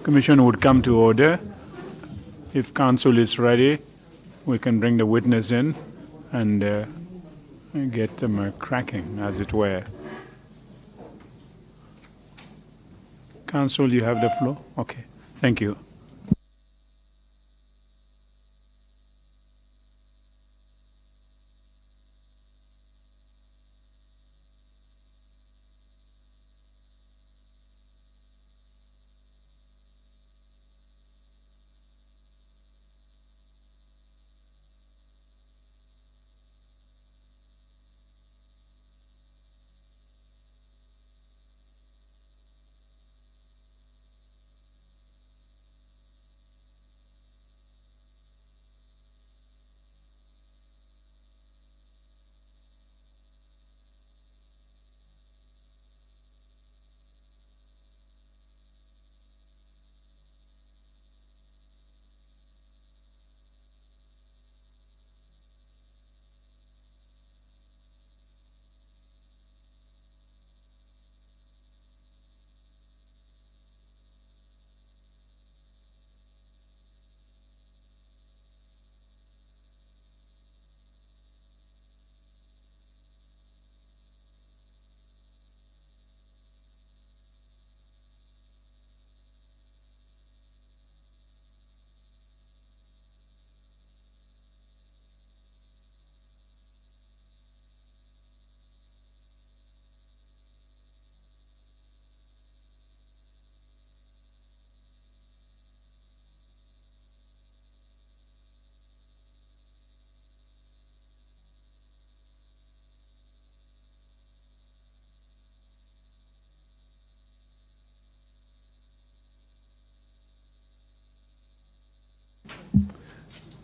Commission would come to order. If counsel is ready, we can bring the witness in and get them cracking, as it were. Counsel, you have the floor? Okay, thank you.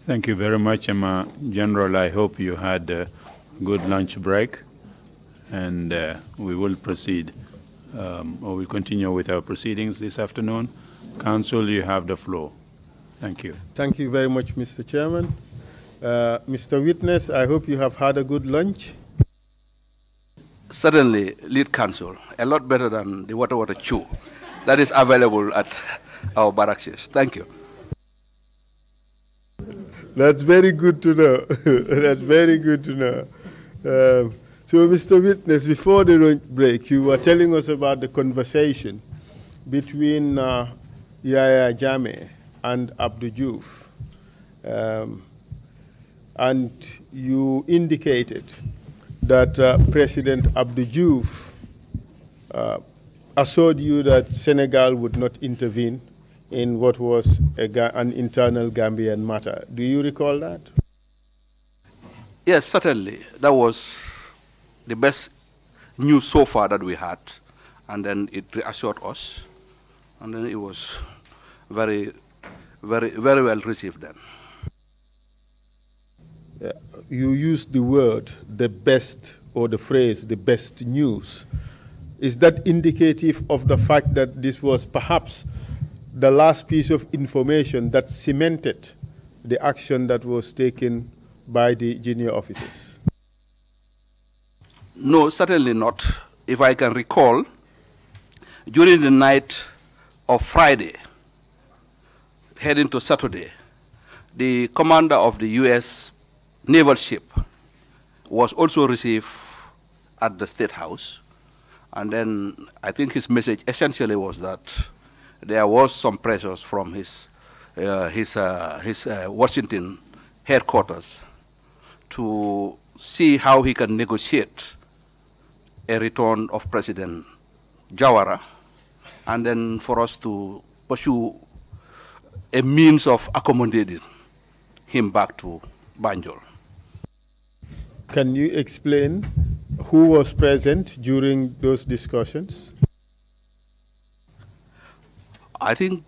Thank you very much, General. I hope you had a good lunch break, and we will proceed, or we'll continue with our proceedings this afternoon. Counsel, you have the floor. Thank you. Thank you very much, Mr. Chairman. Mr. Witness, I hope you have had a good lunch. Certainly, lead counsel, a lot better than the water chew that is available at our barracks. Thank you. That's very good to know. That's very good to know. So, Mr. Witness, before the lunch break, you were telling us about the conversation between Yahya Jammeh and Abdou Diouf. And you indicated that President Abdou Diouf assured you that Senegal would not intervene in what was an internal Gambian matter. Do you recall that? Yes, certainly. That was the best news so far that we had. And then it reassured us. And then it was very, very, very well received then. You used the word, the best, or the phrase, the best news. Is that indicative of the fact that this was perhaps the last piece of information that cemented the action that was taken by the junior officers? No, certainly not. If I can recall, during the night of Friday, heading to Saturday, the commander of the U.S. naval ship was also received at the State House. And then I think his message essentially was that there was some pressures from his Washington headquarters to see how he can negotiate a return of President Jawara, and then for us to pursue a means of accommodating him back to Banjul. Can you explain who was present during those discussions? I think,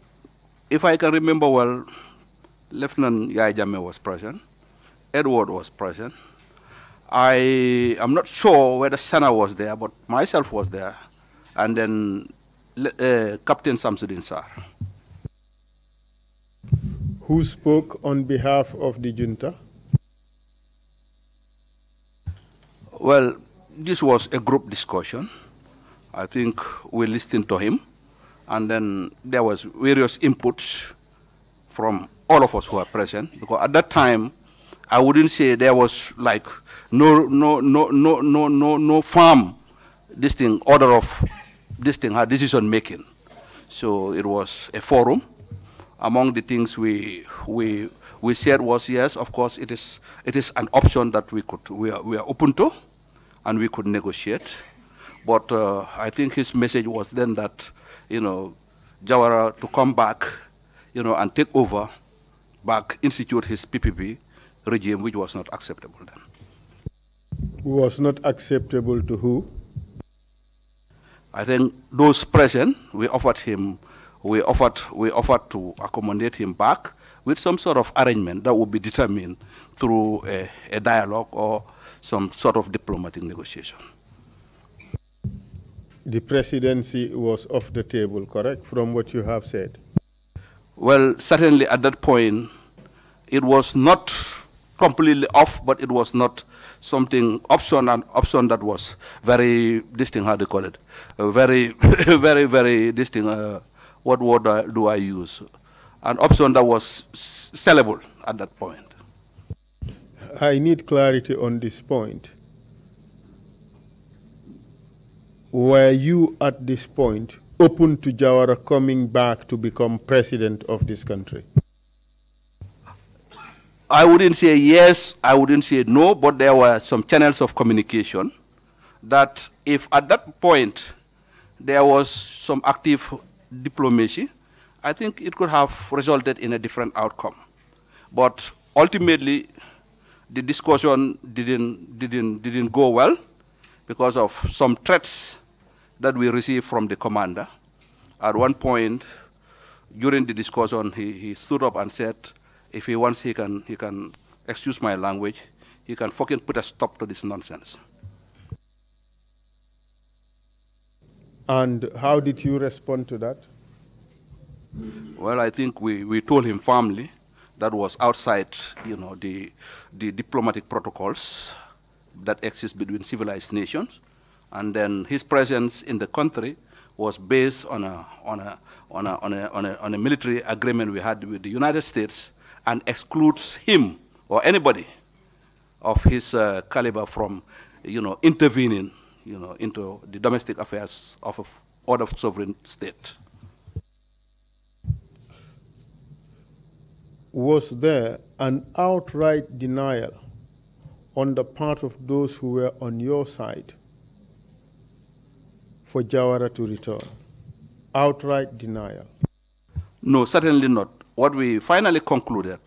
if I can remember well, Lieutenant Yahya Jammeh was present, Edward was present. I am not sure whether Sana was there, but myself was there, and then Captain Samsudin Sar. Who spoke on behalf of the junta? Well, this was a group discussion. I think we listened to him, And then there was various inputs from all of us who are present, because at that time, I wouldn't say there was like no firm order of decision making. So it was a forum. Among the things we said was, yes, of course, it is an option that we are open to, and we could negotiate. But I think his message was then that, Jawara to come back, and take over, institute his PPP regime, which was not acceptable then. Was not acceptable to who? I think those present, we offered to accommodate him back with some sort of arrangement that would be determined through a dialogue or some sort of diplomatic negotiation. The presidency was off the table, correct, from what you have said? Well, certainly at that point, it was not completely off, but it was not something option that was very distinct. How do you call it? Very, very distinct. What word do I use? An option that was sellable at that point. I need clarity on this point. Were you at this point open to Jawara coming back to become president of this country? I wouldn't say yes, I wouldn't say no, but there were some channels of communication that if at that point there was some active diplomacy, I think it could have resulted in a different outcome. But ultimately, the discussion didn't go well because of some threats that we received from the commander. At one point, during the discussion, he stood up and said, if he wants, he can excuse my language, he can fucking put a stop to this nonsense. And how did you respond to that? Well, I think we told him firmly that was outside, the diplomatic protocols that exist between civilized nations, and then his presence in the country was based on a military agreement we had with the United States, and excludes him or anybody of his caliber from, intervening, into the domestic affairs of other sovereign state. Was there an outright denial on the part of those who were on your side for Jawara to return? Outright denial? No, certainly not. What we finally concluded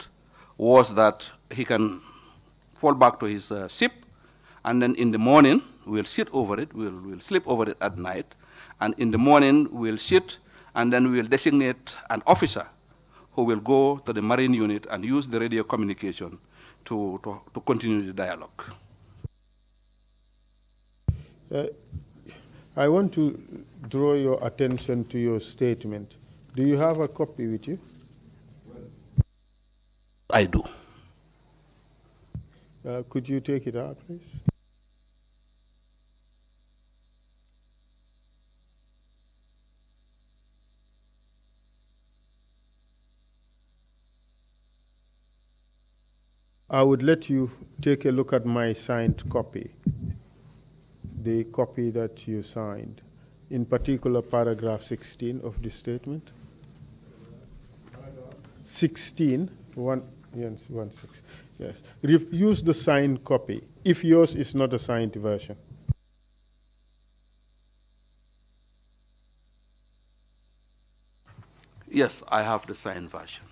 was that he can fall back to his ship, and then in the morning we'll sit over it, we'll sleep over it at night, and in the morning we'll sit, and then we'll designate an officer who will go to the Marine unit and use the radio communication to continue the dialogue. I want to draw your attention to your statement. Do you have a copy with you? I do. Could you take it out, please? I would let you take a look at my signed copy, the copy that you signed, in particular paragraph 16 of the statement. 16, 16, yes. Use the signed copy, if yours is not a signed version. Yes, I have the signed version.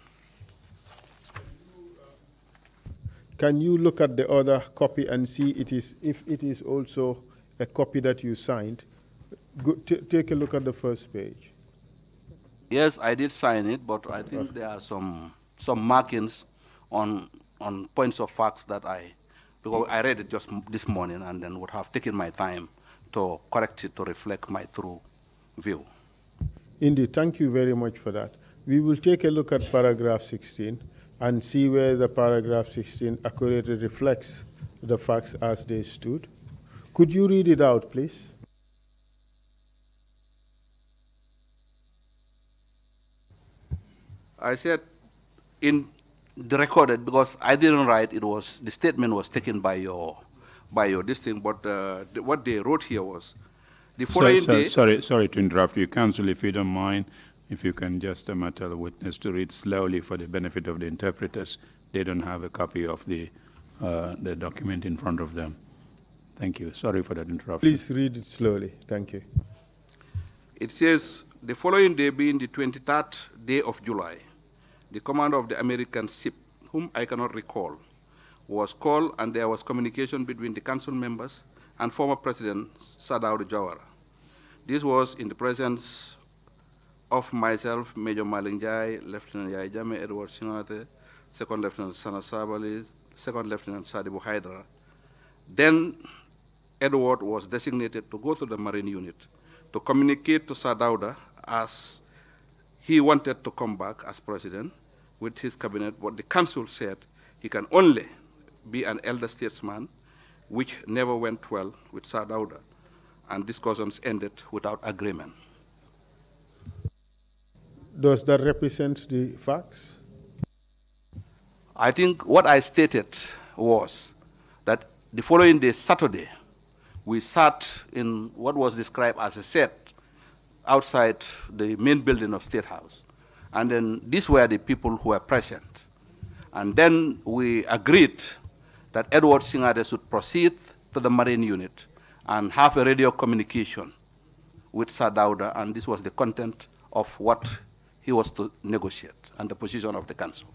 Can you look at the other copy and see if it is also a copy that you signed? Take a look at the first page. Yes, I did sign it, but I think there are some markings on points of facts that because I read it just this morning and then would have taken my time to correct it to reflect my true view. Indeed, thank you very much for that. We will take a look at paragraph 16 and see where the paragraph 16 accurately reflects the facts as they stood. Could you read it out, please? I said in the recorded, because I didn't write, the statement was taken by your this thing, but what they wrote here was, the following day... Sorry to interrupt you, Counsel, if you don't mind, if you can just tell the witness to read slowly for the benefit of the interpreters. They don't have a copy of the document in front of them. Thank you. Sorry for that interruption. Please read it slowly. Thank you. It says, the following day being the 23rd day of July, the commander of the American ship, whom I cannot recall, was called, and there was communication between the council members and former President Sadauri Jawara. This was in the presence of myself, Major Malingjai, Lieutenant Yai Jame, Edward Singate, Second Lieutenant Sana Sabali, Second Lieutenant Sadibu Hydra. Then Edward was designated to go to the Marine unit to communicate to Sadauda as he wanted to come back as president with his cabinet, but the council said he can only be an elder statesman, which never went well with Sadauda, and discussions ended without agreement. Does that represent the facts? I think what I stated was that the following day, Saturday, we sat in what was described as a set outside the main building of State House. And then these were the people who were present. And then we agreed that Edward Singade should proceed to the Marine unit and have a radio communication with Sadauda, and this was the content of what he was to negotiate and the position of the council.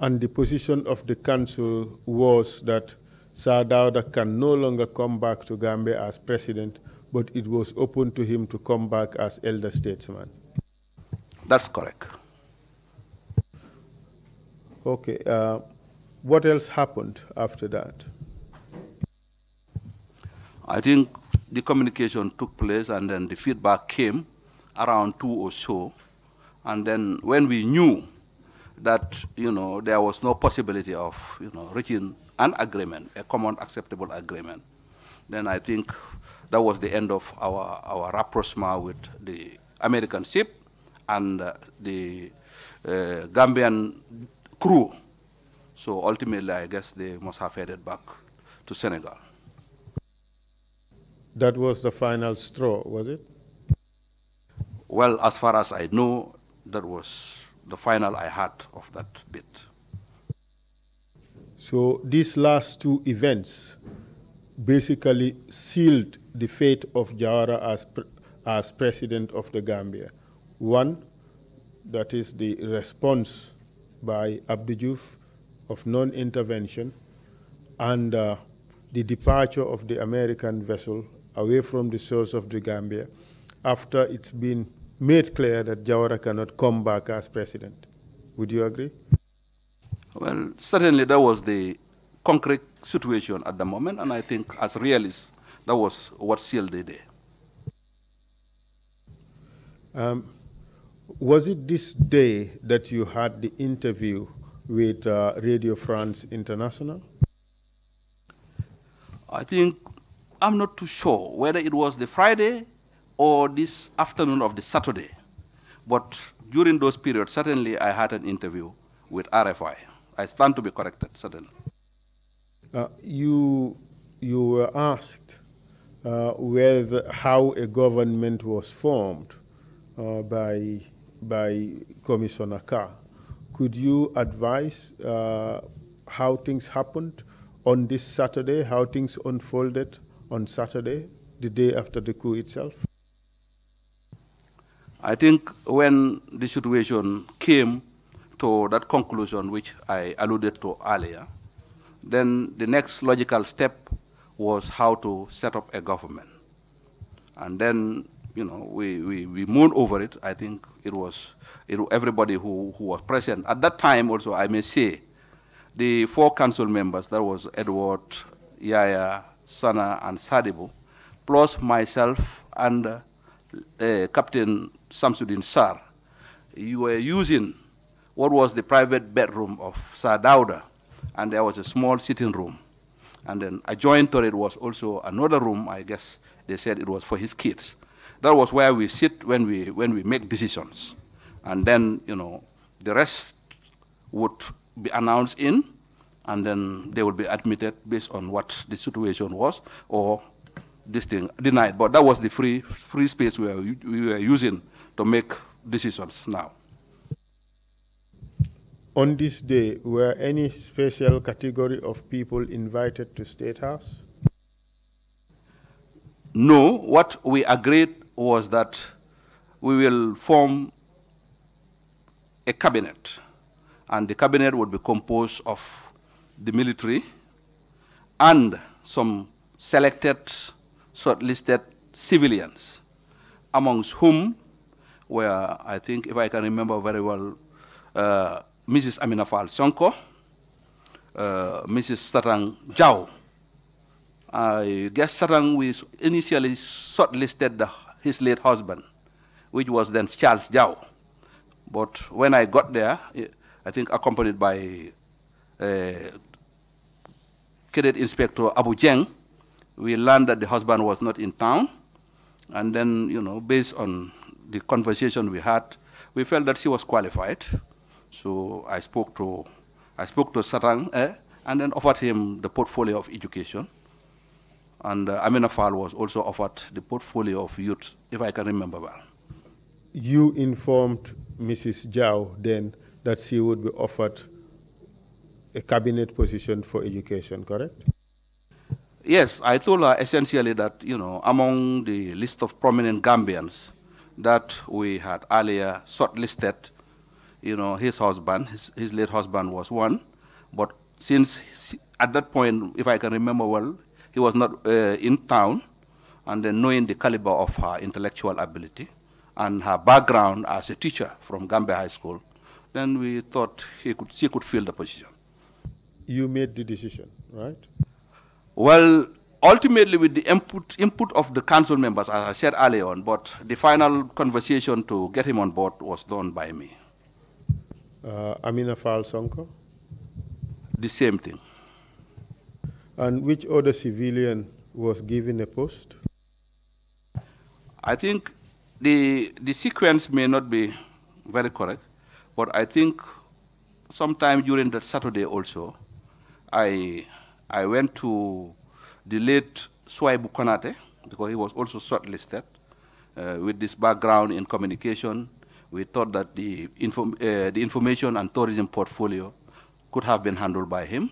And the position of the council was that Sadauda can no longer come back to Gambia as president, but it was open to him to come back as elder statesman. That's correct. Okay. What else happened after that? I think the communication took place, and then the feedback came around 2 or so. And then when we knew that, there was no possibility of, reaching an agreement, a common acceptable agreement, then I think that was the end of our rapprochement with the American ship and the Gambian crew. So ultimately, I guess they must have headed back to Senegal. That was the final straw, was it? Well, as far as I know, that was the final I had of that bit. So these last two events basically sealed the fate of Jawara as president of the Gambia. One, that is the response by Abdou Diouf of non-intervention, and the departure of the American vessel away from the shores of the Gambia after it's been made clear that Jawara cannot come back as president. Would you agree? Well, certainly that was the concrete situation at the moment, and I think as realists, that was what sealed the day. Was it this day that you had the interview with Radio France International? I think, I'm not too sure whether it was the Friday or this afternoon of the Saturday. But during those periods, certainly I had an interview with RFI. I stand to be corrected, certainly. You were asked how a government was formed by Commissioner Carr. Could you advise how things happened on this Saturday, how things unfolded on Saturday, the day after the coup itself? I think when the situation came to that conclusion, which I alluded to earlier, then the next logical step was how to set up a government. And then, we moved over it. I think it was everybody who was present. At that time also, I may say, the 4 council members, that was Edward, Yaya, Sana, and Sadibu, plus myself and Captain Samsudin Sar, you were using what was the private bedroom of Sadauda, and there was a small sitting room. And then adjoined to it was also another room. I guess they said it was for his kids. That was where we sit when we make decisions. And then, you know, the rest would be announced in, and then they would be admitted based on what the situation was, or this thing denied. But that was the free space we were using to make decisions now. On this day, were any special category of people invited to State House? No, what we agreed was that we will form a cabinet, and the cabinet would be composed of the military and some selected, shortlisted civilians, amongst whom were, I think, if I can remember very well, Mrs. Amina Fall Sonko, Mrs. Satang Jao. I guess Satang, we initially shortlisted his late husband, which was then Charles Jao. But when I got there, I think accompanied by Cadet Inspector Abu Jeng, we learned that the husband was not in town. And then, you know, based on the conversation we had, we felt that she was qualified. So I spoke to Satang and then offered him the portfolio of education. And Amina Fall was also offered the portfolio of youth, if I can remember well. You informed Mrs. Jao then that she would be offered a cabinet position for education, correct? Yes, I told her essentially that, you know, among the list of prominent Gambians that we had earlier shortlisted, you know, his husband, his late husband was one, but since at that point, if I can remember well, he was not in town, and then knowing the caliber of her intellectual ability and her background as a teacher from Gambia High School, then we thought she could fill the position. You made the decision, right? Well, ultimately with the input of the council members, as I said earlier on, but the final conversation to get him on board was done by me. Amina Fall Sonko? The same thing. And which other civilian was given a post? I think the sequence may not be very correct, but I think sometime during that Saturday also, I went to the late Swaibu Konate, because he was also shortlisted. With this background in communication, we thought that the information and tourism portfolio could have been handled by him.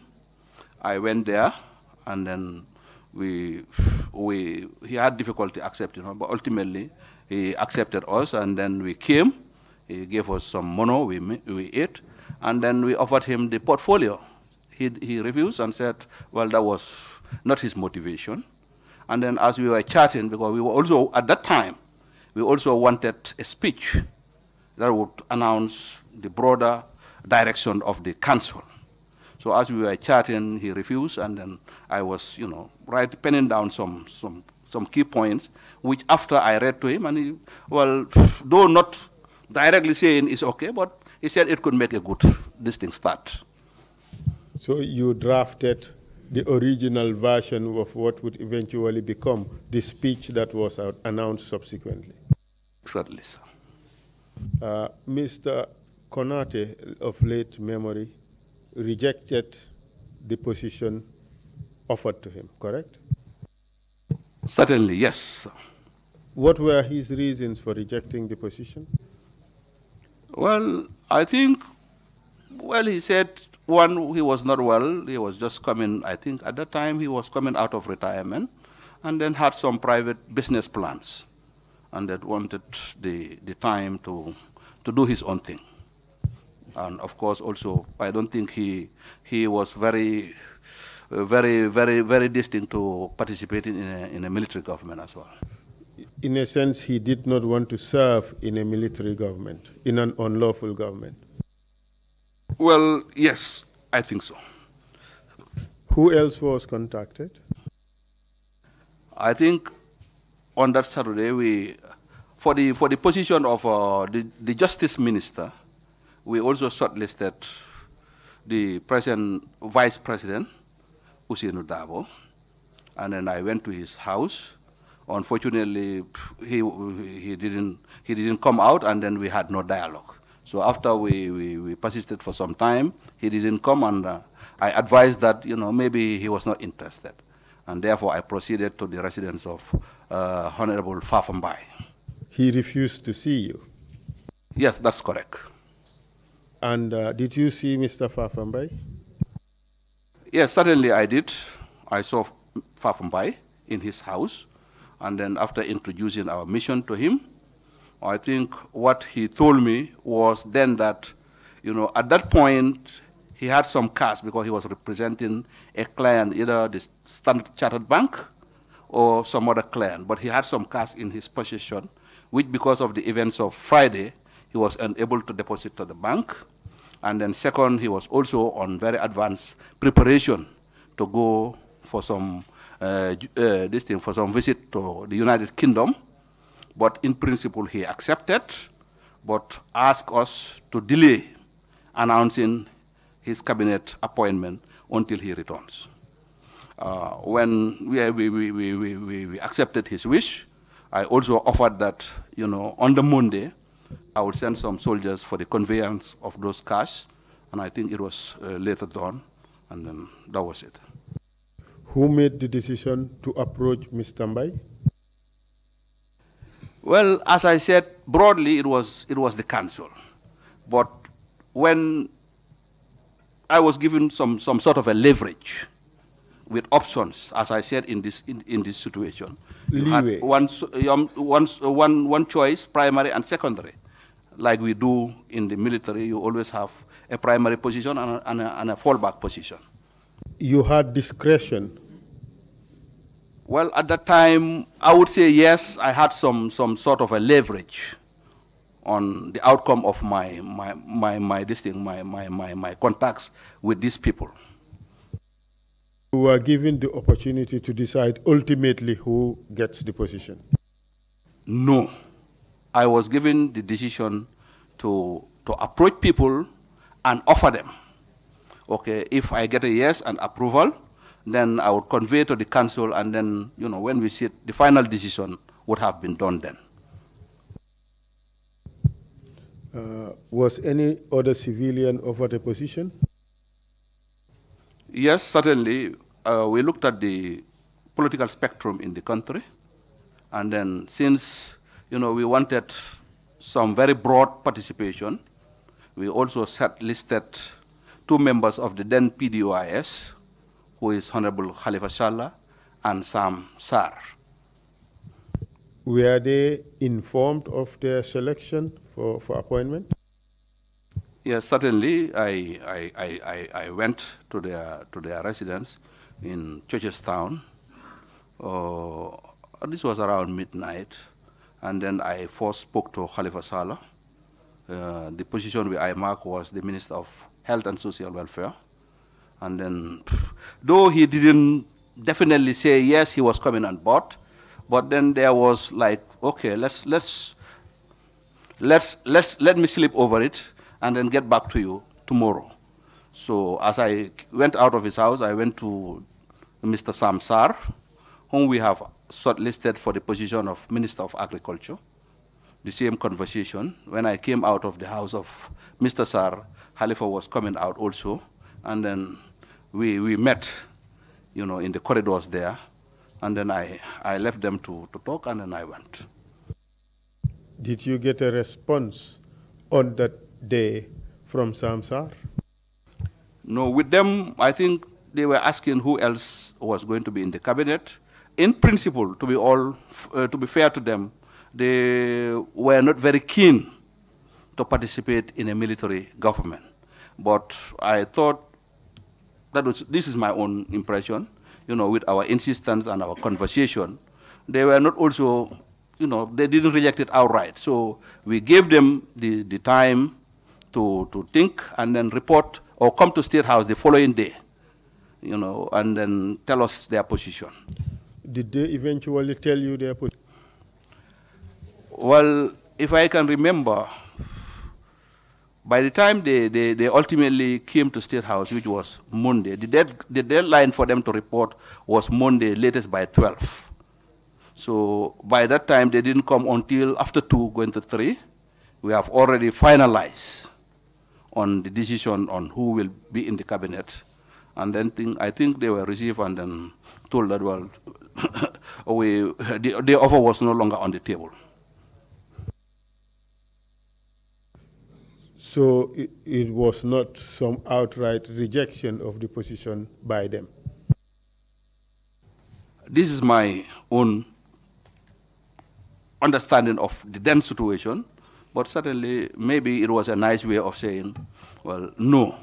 I went there, and then he had difficulty accepting, but ultimately he accepted us, and then we came. He gave us some mono, we ate, and then we offered him the portfolio. He refused and said, well, that was not his motivation. And then as we were chatting, because we were also, at that time, we also wanted a speech that would announce the broader direction of the council. So as we were chatting, he refused, and then I was, you know, penning down some key points, which after I read to him, and he, well, though not directly saying it's okay, but he said it could make a good distinct start. So you drafted the original version of what would eventually become the speech that was announced subsequently? Certainly, sir. Mr. Konate, of late memory, rejected the position offered to him, correct? Certainly, yes. What were his reasons for rejecting the position? Well, I think, well, he said, one, he was not well. He was just coming, I think, at that time, he was coming out of retirement, and then had some private business plans, and that wanted the time to do his own thing. And of course, also, I don't think he was very distinct to participating in a military government as well. In a sense, he did not want to serve in a military government, in an unlawful government. Well, yes, I think so. Who else was contacted? I think on that Saturday, for the position of the Justice Minister, we also shortlisted the present Vice President, Usainu Dabo, and then I went to his house. Unfortunately, he didn't come out, and then we had no dialogue. So after we persisted for some time, he didn't come, and I advised that, maybe he was not interested. And therefore, I proceeded to the residence of Honorable Fafambai. He refused to see you? Yes, that's correct. And did you see Mr. Fafambai? Yes, certainly I did. I saw Fafambai in his house, and then after introducing our mission to him, I think what he told me was then that, at that point, he had some cash because he was representing a client, either the Standard Chartered Bank or some other client, but he had some cash in his possession, which because of the events of Friday, he was unable to deposit to the bank. And then second, he was also on very advanced preparation to go for some visit to the United Kingdom. But in principle, he accepted, but asked us to delay announcing his cabinet appointment until he returns. When we accepted his wish, I also offered that, on the Monday, I would send some soldiers for the conveyance of those cash, and I think it was later done, and then that was it. Who made the decision to approach Mr. Mbai? Well, as I said, broadly, it was the council. But when I was given some sort of a leverage with options, as I said, in this situation, you had one choice, primary and secondary. Like we do in the military, you always have a primary position and a fallback position. You had discretion. Well, at that time, I would say yes, I had some sort of a leverage on the outcome of my contacts with these people. You were given the opportunity to decide ultimately who gets the position. No. I was given the decision to approach people and offer them. Okay, if I get a yes and approval, then I would convey to the council, and then, when we sit, the final decision would have been done then. Was any other civilian offered a position? Yes, certainly. We looked at the political spectrum in the country, and then since we wanted some very broad participation, we also listed two members of the then PDOIS, who is Honorable Khalifa Sallah and Sam Sarr. Were they informed of their selection for appointment? Yes, certainly. I went to their residence in Churchestown. This was around midnight. And then I first spoke to Khalifa Sallah. The position I marked was the Minister of Health and Social Welfare. And then, though he didn't definitely say yes, he was coming on board, but then there was like, okay, let me sleep over it and then get back to you tomorrow. So as I went out of his house, I went to Mr. Sam Sarr, whom we have shortlisted for the position of Minister of Agriculture. The same conversation. When I came out of the house of Mr. Sarr, Khalifa was coming out also, and then we met, in the corridors there, and then I left them to talk, and then I went. Did you get a response on that day from Sam Sarr? No, with them, I think they were asking who else was going to be in the cabinet. In principle, to be fair to them, they were not very keen to participate in a military government. But I thought this is my own impression, with our insistence and our conversation, they were not also, they didn't reject it outright. So we gave them the time to think and then report or come to State House the following day, and then tell us their position. Did they eventually tell you their position? Well, if I can remember, by the time they ultimately came to State House, which was Monday, the deadline for them to report was Monday, latest by 12. So by that time, they didn't come until after 2, going to 3, we have already finalized on the decision on who will be in the cabinet. And then I think they were received and then told that, well, the offer was no longer on the table. So it was not some outright rejection of the position by them? This is my own understanding of the then situation, but certainly maybe it was a nice way of saying, well, no.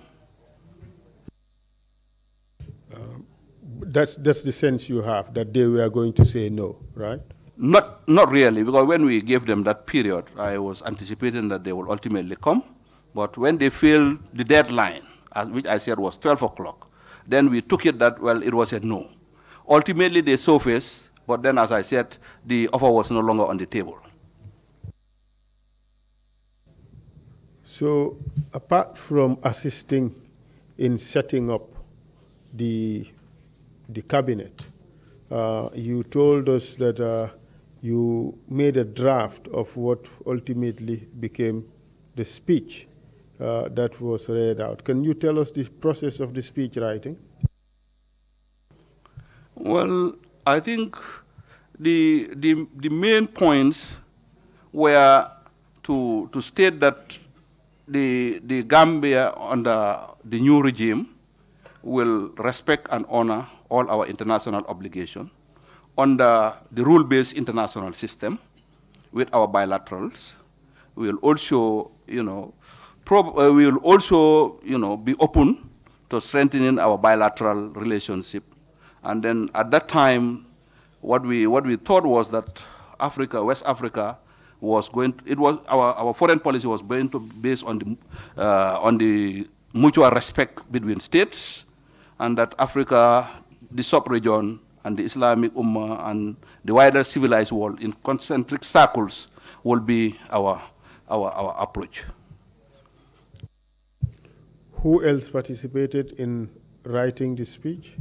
That's the sense you have, that they were going to say no, right? Not really, because when we gave them that period, I was anticipating that they will ultimately come. But when they failed the deadline, which I said was 12 o'clock, then we took it that, well, it was a no. Ultimately, they surfaced, but then, as I said, the offer was no longer on the table. So, apart from assisting in setting up the cabinet, you told us that you made a draft of what ultimately became the speech that was read out. Can you tell us the process of the speech writing? Well, I think the main points were to state that the Gambia under the new regime will respect and honor all our international obligations under the rule-based international system with our bilaterals. We will also, we will also, be open to strengthening our bilateral relationship. And then at that time, what we thought was that Africa, West Africa, was going to, our foreign policy was going to be based on the mutual respect between states, and that Africa, the sub-region, and the Islamic Ummah, and the wider civilized world in concentric circles will be our approach. Who else participated in writing the speech?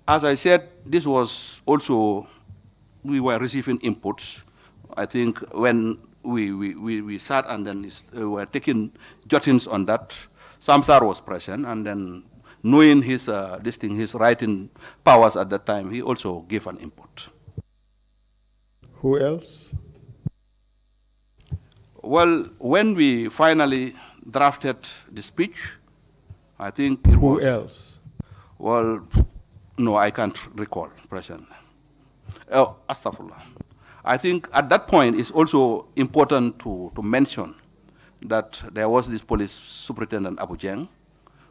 As I said, this was also, we were receiving inputs. I think when we sat and then we were taking jottings on that, Samsar was present, and then knowing his his writing powers at that time, he also gave an input. Who else? Well, when we finally drafted the speech, I think it was... Who else? Well, no, I can't recall present. Oh, astaghfirullah. I think at that point it's also important to mention that there was this police superintendent Abu Jeng,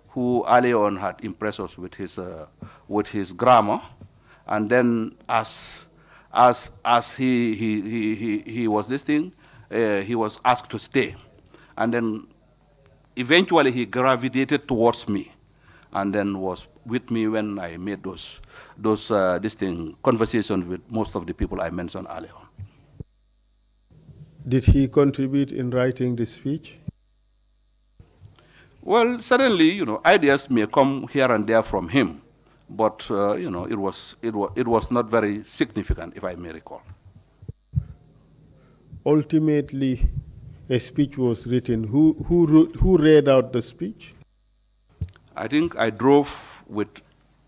who early on had impressed us with his grammar, and then as he was this thing, he was asked to stay, and then eventually he gravitated towards me, and then was with me when I made those conversations with most of the people I mentioned earlier on. Did he contribute in writing the speech? Well, certainly, ideas may come here and there from him, but it was not very significant, if I may recall. Ultimately, a speech was written. Who read out the speech? I think I drove with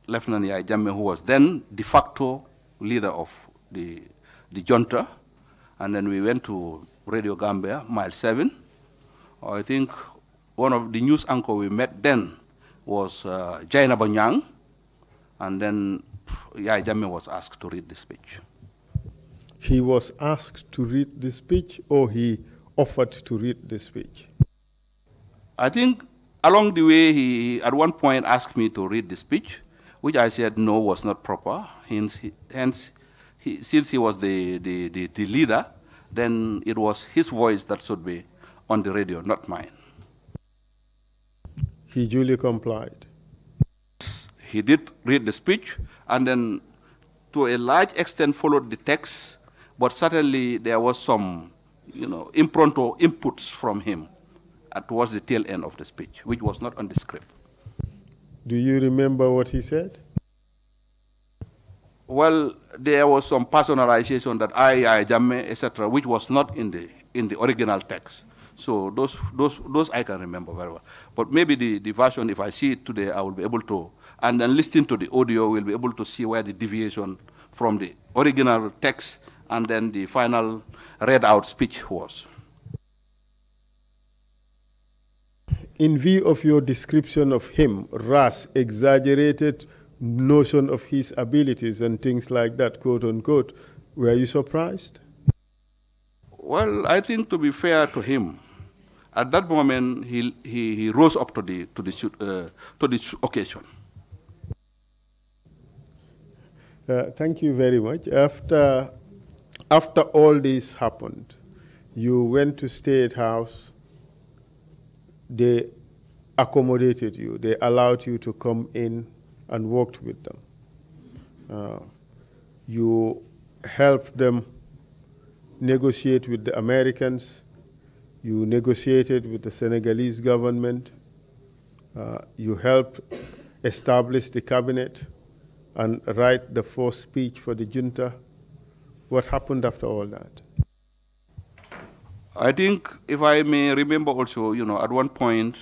Lieutenant Yai Jammeh, who was then de facto leader of the junta, and then we went to Radio Gambia, Mile 7. I think one of the news anchor we met then was Jaina Banyang, and then Yai Jammeh was asked to read the speech. He was asked to read the speech, or he offered to read the speech? I think along the way, he at one point asked me to read the speech, which I said no, was not proper. Hence, since he was the leader, then it was his voice that should be on the radio, not mine. He duly complied. He did read the speech, and then to a large extent followed the text, but certainly there was some, impromptu inputs from him towards the tail end of the speech, which was not on the script. Do you remember what he said? Well, there was some personalization that I Jammeh, etc., which was not in in the original text. So those I can remember very well. But maybe the version, if I see it today, I will be able to, and then listening to the audio, we'll be able to see where the deviation from the original text and then the final read out speech was. In view of your description of him, Ras exaggerated notion of his abilities and things like that, quote unquote, were you surprised? Well, I think to be fair to him, at that moment he rose up to the occasion. Thank you very much. After all this happened, you went to State House. They accommodated you. They allowed you to come in and worked with them. You helped them negotiate with the Americans. You negotiated with the Senegalese government. You helped establish the cabinet and write the first speech for the junta. What happened after all that? I think, if I may remember also, at one point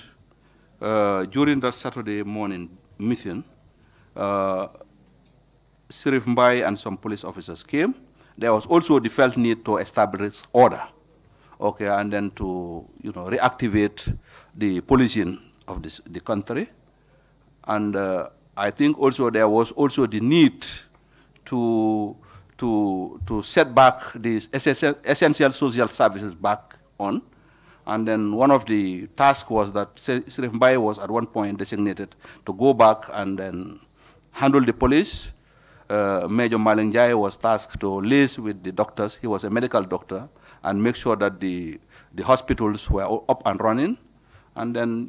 during that Saturday morning meeting, Sirif Mbai and some police officers came. There was also the felt need to establish order, okay, and then to reactivate the policing of the country. And I think also there was also the need to set back the essential social services back on. And then one of the tasks was that Sirif Mbai was at one point designated to go back and then handle the police. Major Malingjai was tasked to liaise with the doctors. He was a medical doctor, and make sure that the hospitals were up and running. And then,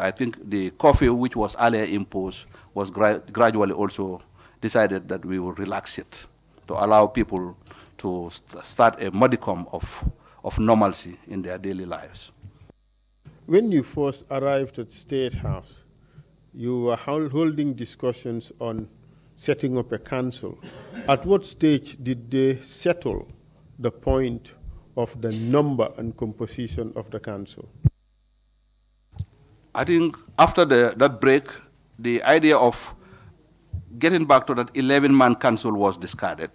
I think the curfew, which was earlier imposed, was gradually also decided that we will relax it to allow people to start a modicum of normalcy in their daily lives. When you first arrived at State House, you were holding discussions on setting up a council. At what stage did they settle the point of the number and composition of the council? I think after that break, the idea of getting back to that 11-man council was discarded,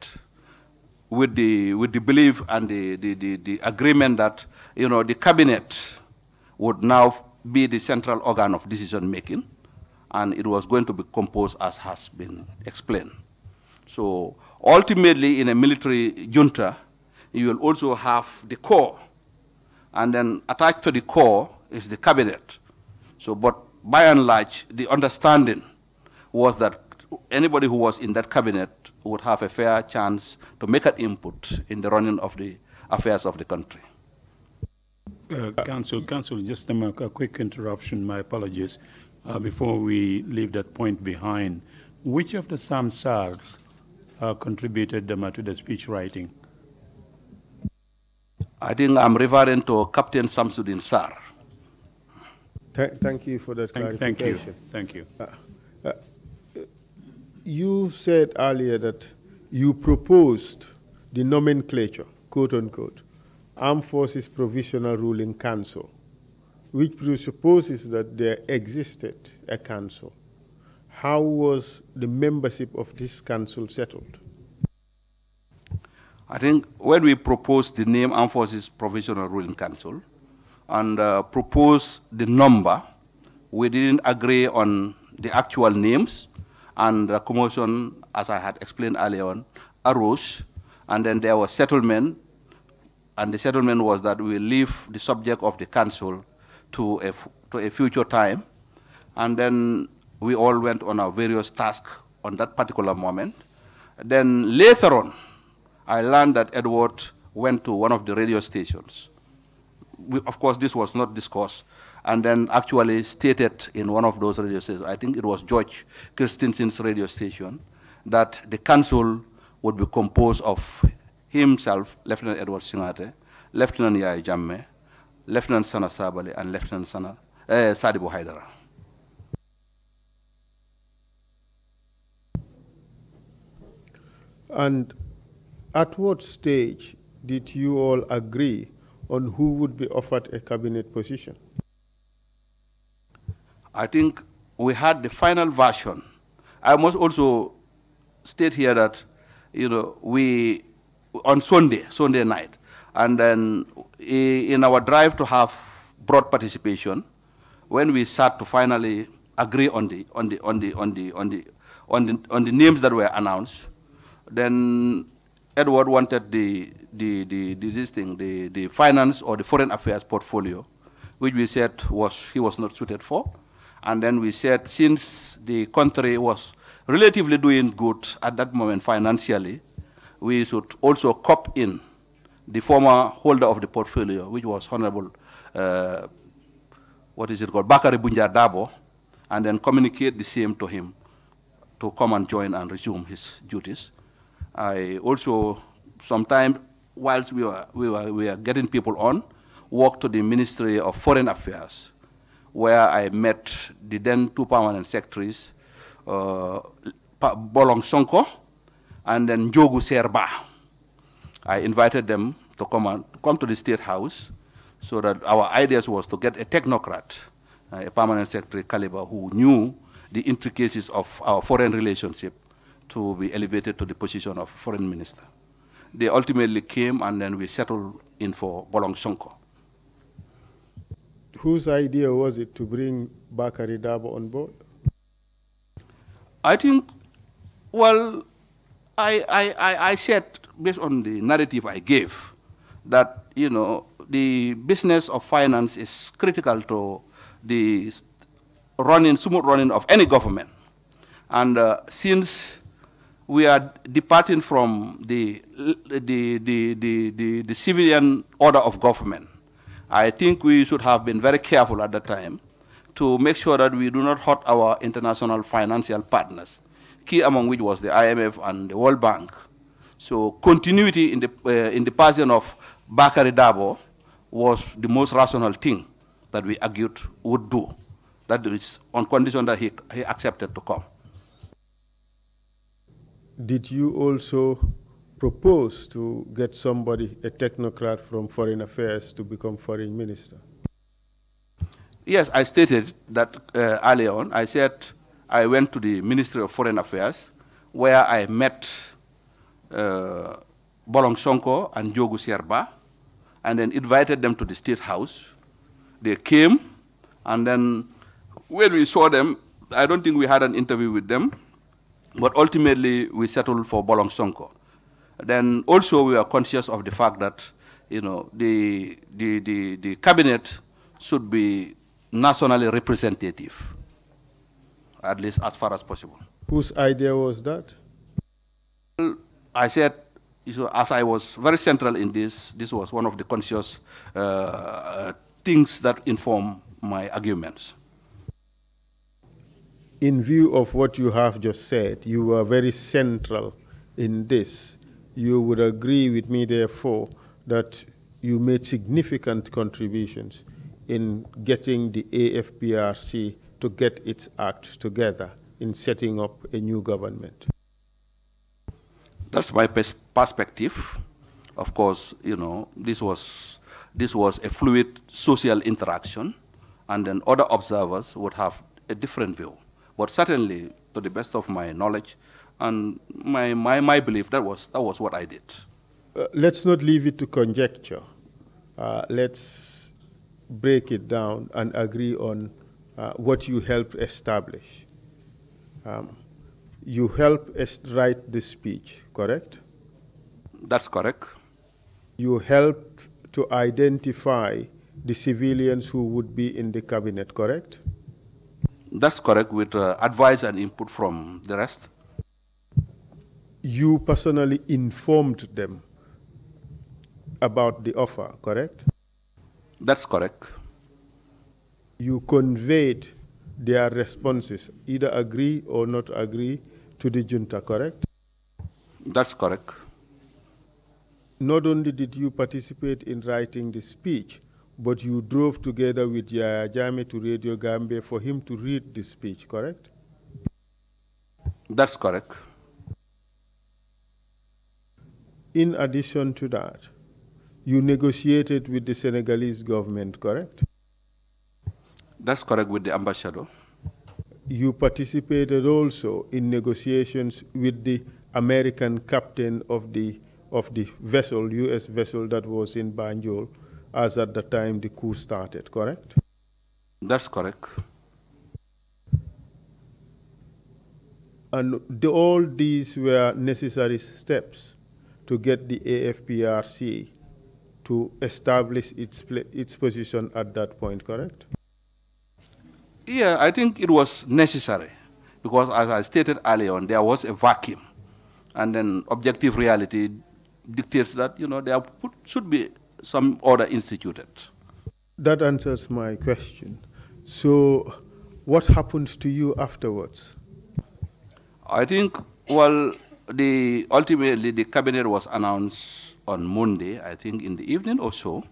with the belief and the agreement that the cabinet would now be the central organ of decision making, and it was going to be composed as has been explained. So ultimately, in a military junta, you will also have the core, and then attached to the core is the cabinet. So, but by and large, the understanding was that anybody who was in that cabinet would have a fair chance to make an input in the running of the affairs of the country. Council, just a quick interruption, my apologies. Before we leave that point behind, which of the Samsars contributed to the speech writing? I think I'm referring to Captain Samsudin Sar. Thank you for that clarification. Thank you. You said earlier that you proposed the nomenclature, quote unquote, Armed Forces Provisional Ruling Council, which presupposes that there existed a council. How was the membership of this council settled? I think when we proposed the name Armed Forces Provisional Ruling Council and proposed the number, we didn't agree on the actual names, and the commotion, as I had explained earlier on, arose, and then there was settlement, and the settlement was that we leave the subject of the council to a future time, and then we all went on our various tasks on that particular moment. Then later on, I learned that Edward went to one of the radio stations. Of course, this was not discussed, and then actually stated in one of those radio stations, I think it was George Christensen's radio station, that the council would be composed of himself, Lieutenant Edward Singate, Lieutenant Yaya Jammeh, Lieutenant Sana Sabali, and Lieutenant Sadibu Haidara. And at what stage did you all agree on who would be offered a cabinet position? I think we had the final version. I must also state here that, we, on Sunday night, and then in our drive to have broad participation, when we sat to finally agree on the names that were announced, then Edward wanted the finance or the foreign affairs portfolio, which we said he was not suited for. And then we said, since the country was relatively doing good at that moment financially, we should also cop in the former holder of the portfolio, which was Honorable, Bakari Bunjar Dabo, and then communicate the same to him to come and join and resume his duties. I also, sometimes, whilst we were getting people on, walked to the Ministry of Foreign Affairs, where I met the then two permanent secretaries, Bolong Sonko and then Njogu Serba. I invited them to come to the State House, so that our ideas was to get a technocrat, a permanent secretary caliber, who knew the intricacies of our foreign relationship, to be elevated to the position of foreign minister. They ultimately came, and then we settled in for Bolong Sonko. Whose idea was it to bring Bakari Dabo on board? I think, well, I said, based on the narrative I gave, that, the business of finance is critical to the smooth running of any government. And since we are departing from the civilian order of government, I think we should have been very careful at that time to make sure that we do not hurt our international financial partners, key among which was the IMF and the World Bank. So continuity in the person of Bakari Dabo was the most rational thing that we argued would do. That is on condition that he accepted to come. Did you also propose to get somebody, a technocrat from Foreign Affairs, to become Foreign Minister? Yes, I stated that earlier on. I said I went to the Ministry of Foreign Affairs, where I met Bolong Sonko and Jogu Serba, and then invited them to the State House. They came, and then when we saw them, I don't think we had an interview with them, but ultimately we settled for Bolong Sonko. Then also we are conscious of the fact that, the cabinet should be nationally representative, at least as far as possible. Whose idea was that? I said, as I was very central in this was one of the conscious things that inform my arguments. In view of what you have just said, you were very central in this. You would agree with me, therefore, that you made significant contributions in getting the AFPRC to get its act together in setting up a new government. That's my perspective. Of course, this was a fluid social interaction, and then other observers would have a different view. But certainly, to the best of my knowledge and my belief, that was what I did. Let's not leave it to conjecture. Let's break it down and agree on what you helped establish. You helped write the speech, correct? That's correct. You helped to identify the civilians who would be in the cabinet, correct? That's correct, with advice and input from the rest. You personally informed them about the offer, correct? That's correct. You conveyed their responses, either agree or not agree, to the junta, correct? That's correct. Not only did you participate in writing the speech, but you drove together with Yaya Jammeh to Radio Gambia for him to read the speech, correct? That's correct. In addition to that, You negotiated with the Senegalese government, correct? That's correct, with the ambassador. You participated also in negotiations with the American captain of the vessel, U.S. vessel that was in Banjul, as at the time the coup started, correct? That's correct. And all these were necessary steps to get the AFPRC to establish its position at that point, correct? Yeah, I think it was necessary because, as I stated earlier on, there was a vacuum. And then objective reality dictates that, there should be some order instituted. That answers my question. So what happened to you afterwards? I think, well, ultimately the cabinet was announced on Monday, I think in the evening or so.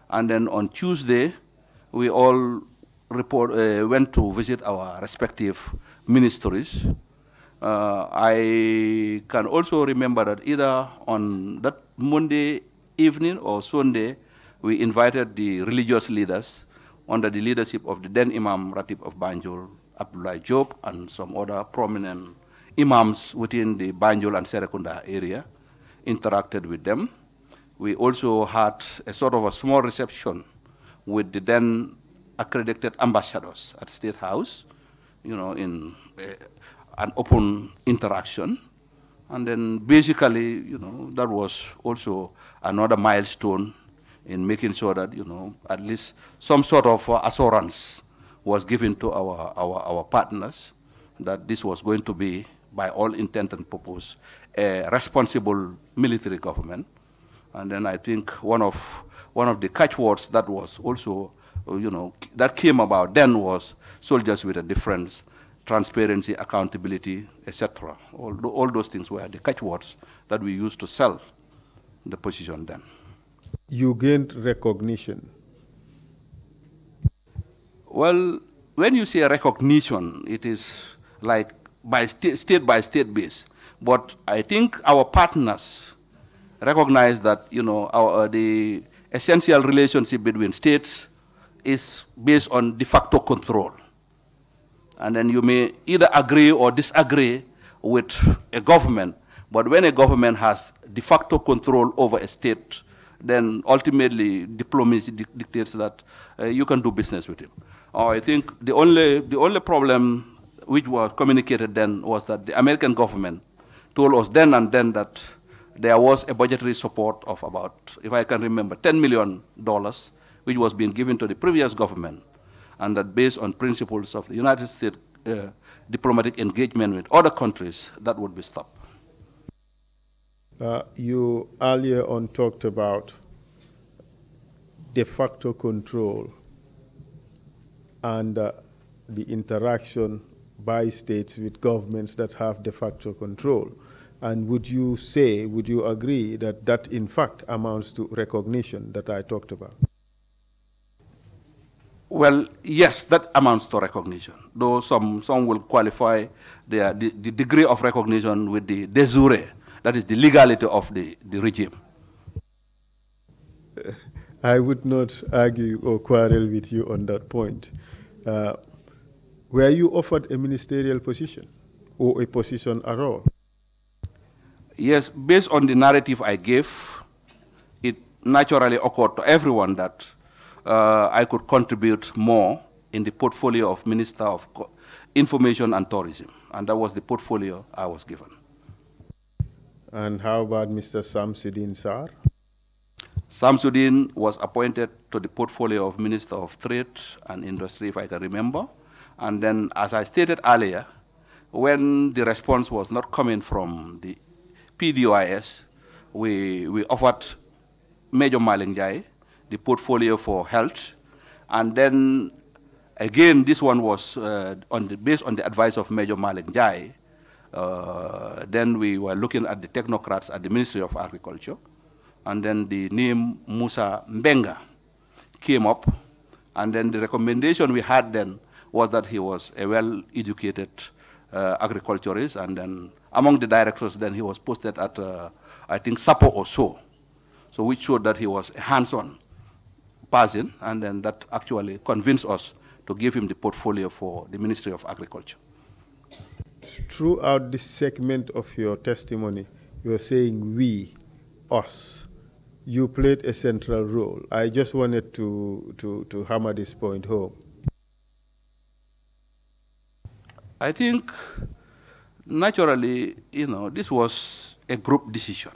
And then on Tuesday, we all went to visit our respective ministries. I can also remember that either on that Monday evening or Sunday, we invited the religious leaders under the leadership of the then Imam Ratib of Banjul, Abdullah Job, and some other prominent imams within the Banjul and Serekunda area, interacted with them. We also had a sort of a small reception with the then accredited ambassadors at State House, in an open interaction. And then basically, that was also another milestone in making sure that, at least some sort of assurance was given to our partners that this was going to be, by all intent and purpose, a responsible military government. And then I think one of the catchwords that was also, that came about then was soldiers with a difference, transparency, accountability, etc. All those things were the catchwords that we used to sell the position then. You gained recognition. Well, when you say recognition, it is like by state base. But I think our partners recognize that, the essential relationship between states is based on de facto control. And then you may either agree or disagree with a government, but when a government has de facto control over a state, then ultimately diplomacy dictates that you can do business with him. I think the only problem which was communicated then was that the American government told us then and then that there was a budgetary support of about, if I can remember, $10 million, which was being given to the previous government, and that based on principles of the United States diplomatic engagement with other countries, that would be stopped. You earlier on talked about de facto control and the interaction by states with governments that have de facto control. And would you agree that that in fact amounts to recognition that I talked about? Well, yes, that amounts to recognition, though some will qualify the degree of recognition with the de jure, that is the legality of the regime. I would not argue or quarrel with you on that point. Were you offered a ministerial position or a position at all? Yes, based on the narrative I gave, it naturally occurred to everyone that I could contribute more in the portfolio of Minister of Information and Tourism, and that was the portfolio I was given. And how about Mr. Samsudeen Sarr? Samsudeen was appointed to the portfolio of Minister of Trade and Industry, if I can remember. And then, as I stated earlier, when the response was not coming from the PDOIS, we offered Major Malingjai the portfolio for health. And then, again, this one was based on the advice of Major Malingjai. Then we were looking at the technocrats at the Ministry of Agriculture. And then the name Musa Mbenga came up. And then the recommendation we had then was that he was a well-educated agriculturist. And then among the directors, then he was posted at, I think, Sapo or so. So which showed that he was a hands-on person, and then that actually convinced us to give him the portfolio for the Ministry of Agriculture. Throughout this segment of your testimony, you're saying we, us. You played a central role. I just wanted to hammer this point home. I think, naturally, this was a group decision.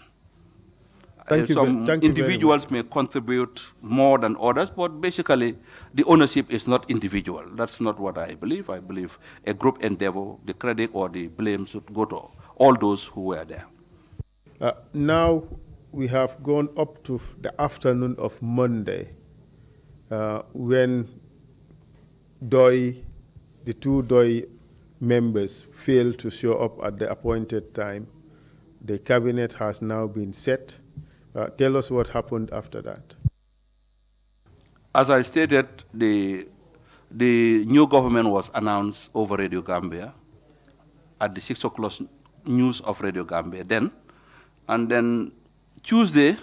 Some individuals may contribute more than others, but basically the ownership is not individual. That's not what I believe. I believe a group endeavor, the credit or the blame should go to all those who were there. Now we have gone up to the afternoon of Monday when the two DOI members failed to show up at the appointed time. The cabinet has now been set. Tell us what happened after that. As I stated, the new government was announced over Radio Gambia at the 6 o'clock news of Radio Gambia then. And then Tuesday,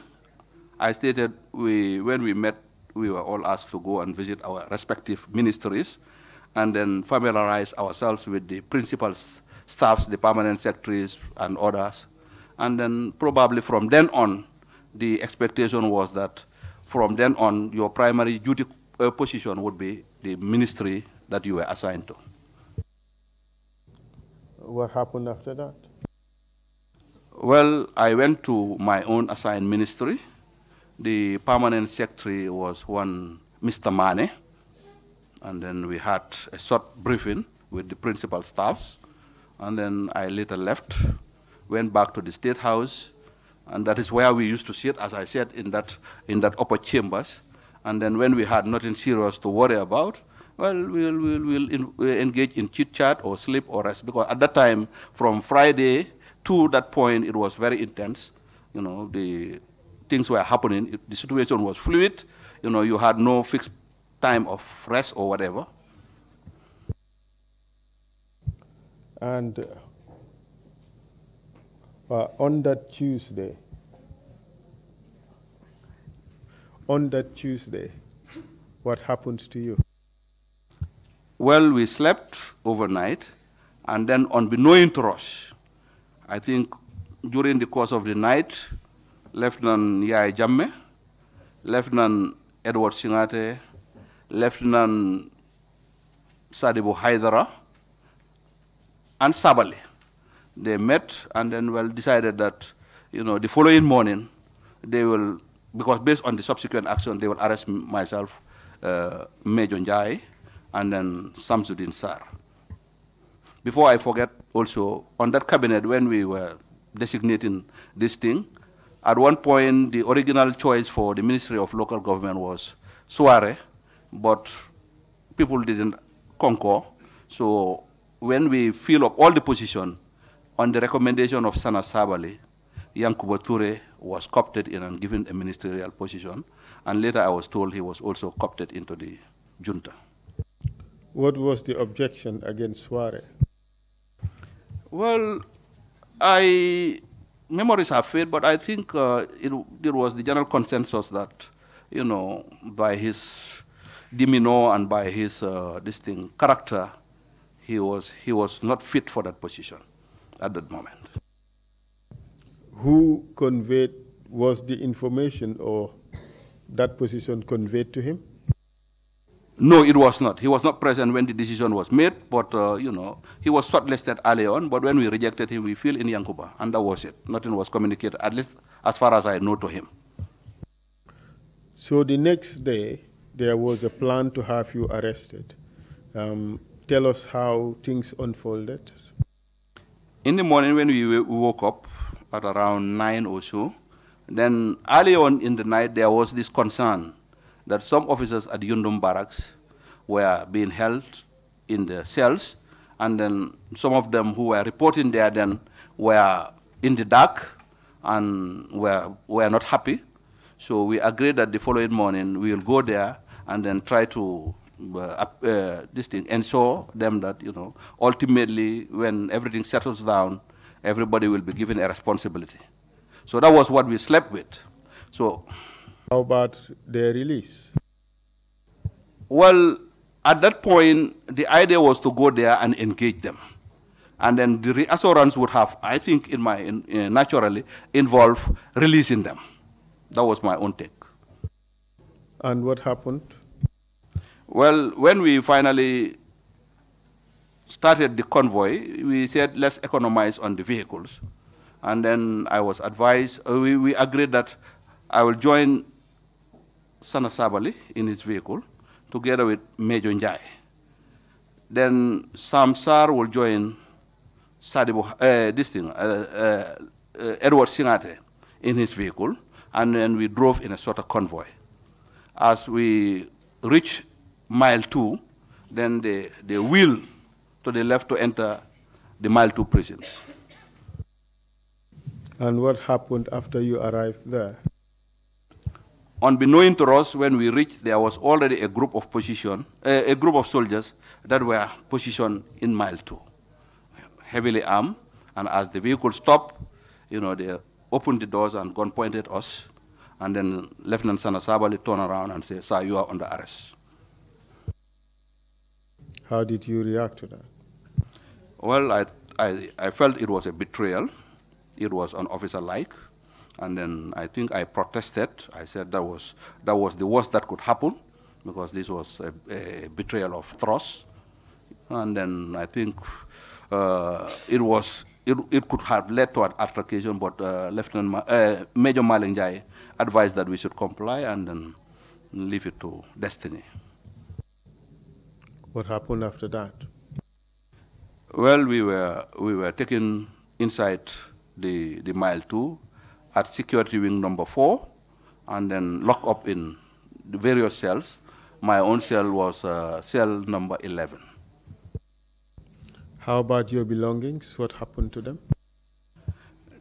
I stated when we met, we were all asked to go and visit our respective ministries and then familiarize ourselves with the principal staffs, the permanent secretaries and others. And then probably from then on, the expectation was that from then on, your primary duty position would be the ministry that you were assigned to. What happened after that? Well, I went to my own assigned ministry. The permanent secretary was one Mr. Mane, and then we had a short briefing with the principal staffs, and then I later left, went back to the State House, and that is where we used to sit, as I said, in that upper chambers. And then when we had nothing serious to worry about, well, we'll engage in chit-chat or sleep or rest, because at that time, from Friday to that point, it was very intense. The things were happening. The situation was fluid. You had no fixed time of rest or whatever. And on that Tuesday, what happened to you? Well, we slept overnight, and then unbeknown to us, I think during the course of the night, Lieutenant Yai Jamme, Lieutenant Edward Singate, Lieutenant Sadibu Haidara, and Sabali, they met and then decided that, the following morning, they will, because based on the subsequent action, they will arrest myself, Major Njai, and then Samsudin Sar. Before I forget also, on that cabinet, when we were designating this thing, at one point, the original choice for the Ministry of Local Government was Suare, but people didn't concur. So when we fill up all the position, on the recommendation of Sana Sabali, Yankuba Toure was co-opted in and given a ministerial position, and later I was told he was also co-opted into the junta. What was the objection against Suare? Well, memories have faded, but I think it was the general consensus that, by his demeanor and by his character, he was not fit for that position at that moment. Who was the information or that position conveyed to him? No, it was not. He was not present when the decision was made, but, he was shortlisted early on, but when we rejected him, we fell in Yankuba, and that was it. Nothing was communicated, at least as far as I know, to him. So the next day, there was a plan to have you arrested. Tell us how things unfolded. In the morning when we woke up at around 9 or so, then early on in the night, there was this concern that some officers at Yundum Barracks were being held in the cells, and then some of them who were reporting there then were in the dark and were not happy. So we agreed that the following morning we will go there and then try to ensure them that, ultimately when everything settles down, everybody will be given a responsibility. So that was what we slept with. So, how about their release? well, at that point, the idea was to go there and engage them. And then the reassurance would have, I think, naturally involve releasing them. That was my own take. And what happened? Well, when we finally started the convoy, we said, let's economize on the vehicles. And then I was advised, we agreed that I will join Sana Sabali in his vehicle, together with Major Njai. Then Sam Sar will join Edward Singate in his vehicle, and then we drove in a sort of convoy. As we reached mile 2, then they wheeled to the left to enter the mile 2 prisons. And what happened after you arrived there? Unbeknown to us, when we reached, there was already a group of soldiers that were positioned in mile 2, heavily armed. And as the vehicle stopped, they opened the doors and gun pointed at us. And then Lieutenant Sana Sabali turned around and said, "Sir, you are under arrest." How did you react to that? Well, I felt it was a betrayal. It was unofficer-like. And then I think I protested. I said that was the worst that could happen, because this was a betrayal of trust. And then I think it could have led to an altercation, but Major Malinjai advised that we should comply and then leave it to destiny. What happened after that? Well, we were taken inside the mile 2 at security wing number 4, and then locked up in the various cells. My own cell was cell number 11. How about your belongings? What happened to them?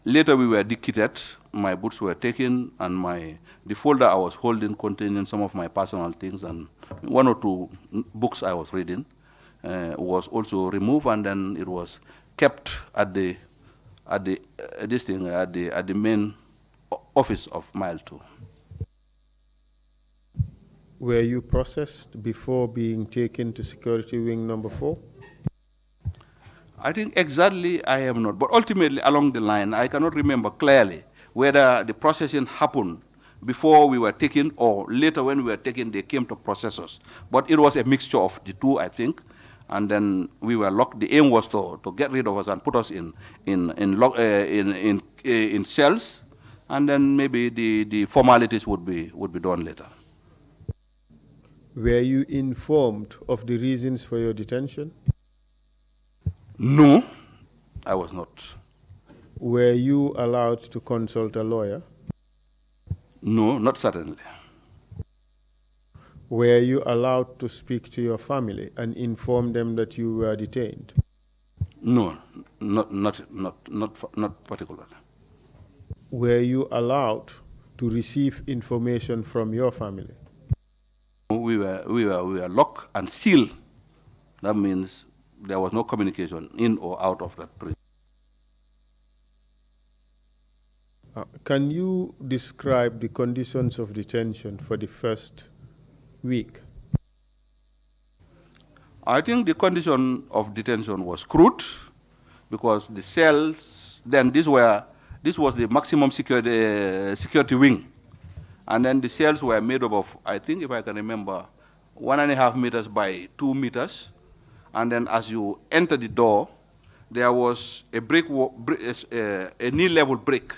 Later we were declared. My boots were taken, and the folder I was holding containing some of my personal things and 1 or 2 books I was reading was also removed, and then it was kept at the main office of mile 2. Were you processed before being taken to security wing number 4? I think exactly I am not, but ultimately along the line, I cannot remember clearly whether the processing happened before we were taken or later when we were taken, they came to process us. But it was a mixture of the two, I think. And then we were locked. The aim was to get rid of us and put us in cells, and then maybe the formalities would be done later. Were you informed of the reasons for your detention? No, I was not. Were you allowed to consult a lawyer? No, not certainly. Were you allowed to speak to your family and inform them that you were detained? No, not particularly. Were you allowed to receive information from your family? We were locked and sealed. That means there was no communication in or out of that prison. Can you describe the conditions of detention for the first week? I think the condition of detention was crude, because the cells, then this was the maximum security wing. And then the cells were made up of, I think if I can remember, 1.5 meters by 2 meters. And then as you enter the door, there was a knee-level brick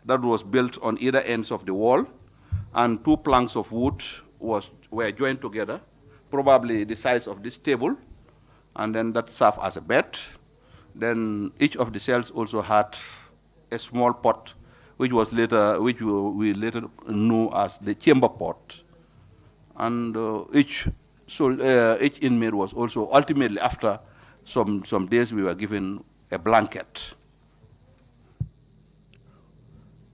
that was built on either ends of the wall, and 2 planks of wood were joined together, probably the size of this table, and then that served as a bed. Then each of the cells also had a small pot, which we later knew as the chamber pot. And each inmate was also, ultimately after some days, we were given a blanket.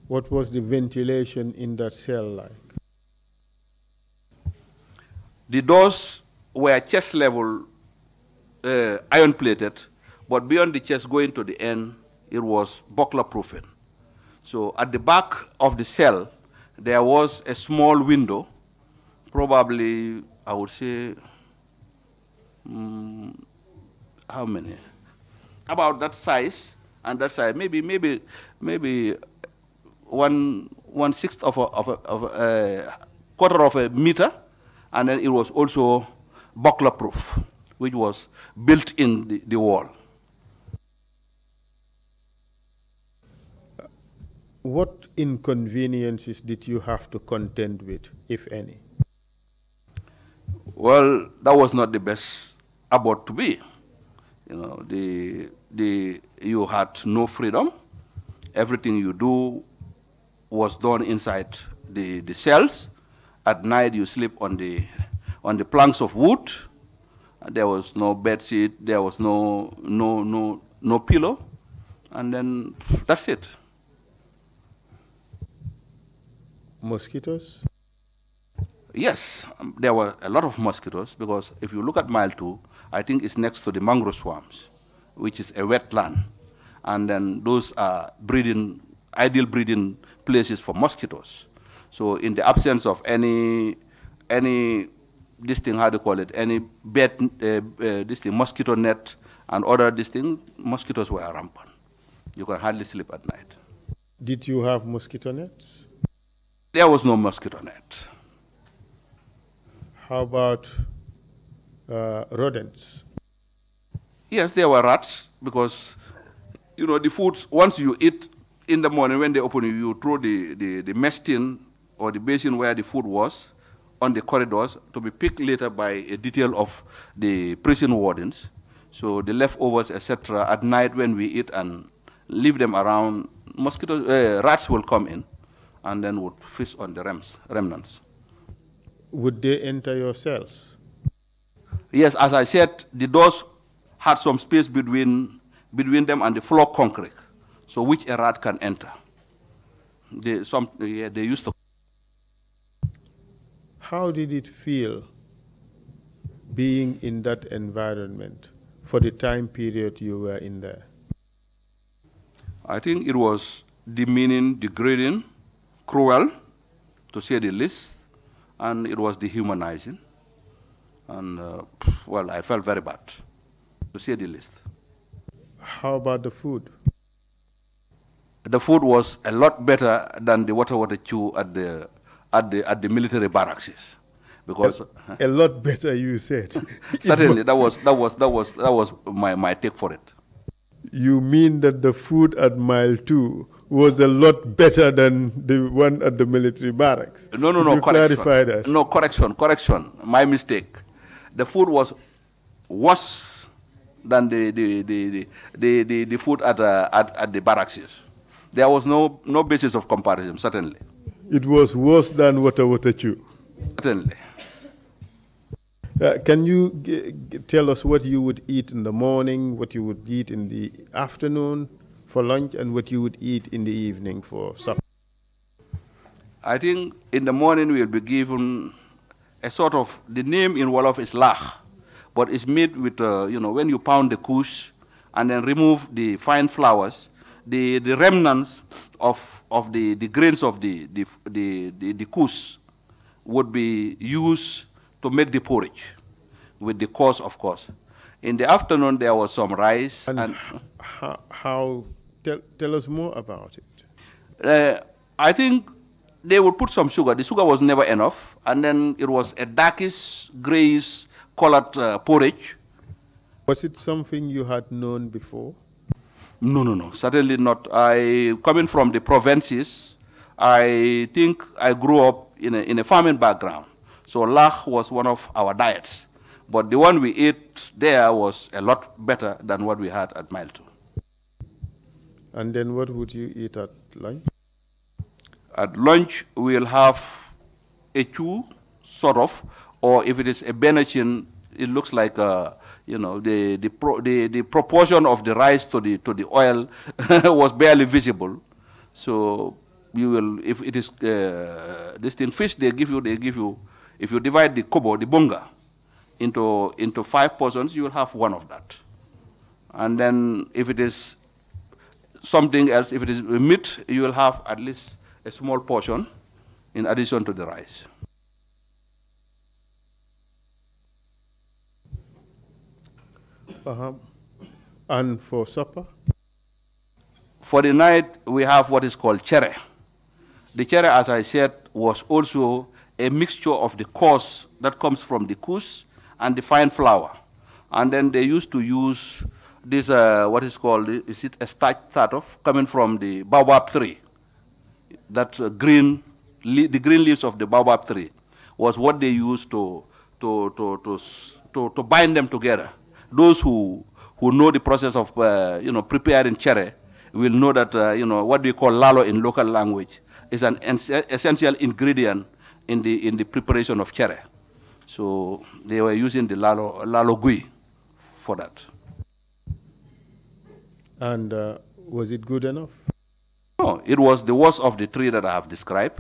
What was the ventilation in that cell like? The doors were chest level, iron plated, but beyond the chest going to the end, it was buckler proofing. So at the back of the cell, there was a small window, probably, I would say, how many? About that size, and that size, maybe one-sixth of a quarter of a meter, and then it was also buckler-proof, which was built in the wall. What inconveniences did you have to contend with, if any? Well, that was not the best about to be. You know, you had no freedom. Everything you do was done inside the cells. At night, you sleep on the planks of wood. There was no bed sheet. There was no pillow, and then that's it. Mosquitoes? Yes, there were a lot of mosquitoes, because if you look at Mile 2, I think it's next to the mangrove swamps, which is a wetland. And then those are ideal breeding places for mosquitoes. So in the absence of any this thing, how do you call it, any bed, mosquito net and other mosquitoes were rampant. You can hardly sleep at night. Did you have mosquito nets? There was no mosquito net. How about rodents? Yes, there were rats, because, you know, the foods, once you eat in the morning when they open you throw the mess tin or the basin where the food was on the corridors to be picked later by a detail of the prison wardens. So the leftovers, etc., at night when we eat and leave them around, rats will come in and then would feast on the remnants. Would they enter your cells? Yes, as I said, the doors had some space between them and the floor concrete, so which a rat can enter. They used to. How did it feel being in that environment for the time period you were in there? I think it was demeaning, degrading, cruel, to say the least, and it was dehumanizing. And, well, I felt very bad, to say the least. How about the food? The food was a lot better than the water chew at the military barracks, because a lot better, you said. Certainly, that was my take for it. You mean that the food at Mile 2 was a lot better than the one at the military barracks? No, correction. Clarify that. No, correction. My mistake. The food was worse than the food at the barracks. There was no basis of comparison, certainly. It was worse than water chew? Certainly. Can you tell us what you would eat in the morning, what you would eat in the afternoon for lunch, and what you would eat in the evening for supper? I think in the morning we'll be given a sort of, the name in Wolof is lach, but it's made with, when you pound the kush and then remove the fine flours, the remnants of the grains of the kush would be used to make the porridge, with the course, of course. In the afternoon, there was some rice. And how tell us more about it. I think they would put some sugar. The sugar was never enough, and then it was a darkish, grayish colored porridge. Was it something you had known before? No, certainly not. Coming from the provinces, I think I grew up in a farming background. So lach was one of our diets. But the one we ate there was a lot better than what we had at Mile 2. And then what would you eat at lunch? At lunch, we'll have a chew, sort of, or if it is a benachin, it looks like the proportion of the rice to the oil was barely visible. So you will, if it is this thing fish, they give you. If you divide the kobo, the bunga, into 5 portions, you will have one of that. And then if it is something else, if it is meat, you will have at least a small portion, in addition to the rice. And for supper? For the night, we have what is called chere. The chere, as I said, was also a mixture of the coarse that comes from the kus and the fine flour. And then they used to use this, what is called, is it a starch sort of, coming from the baobab tree. That the green leaves of the baobab tree was what they used to bind them together. Those who know the process of preparing chere will know that what we call lalo in local language is an essential ingredient in the preparation of chere. So they were using the lalo gui for that. And was it good enough? No, it was the worst of the three that I have described.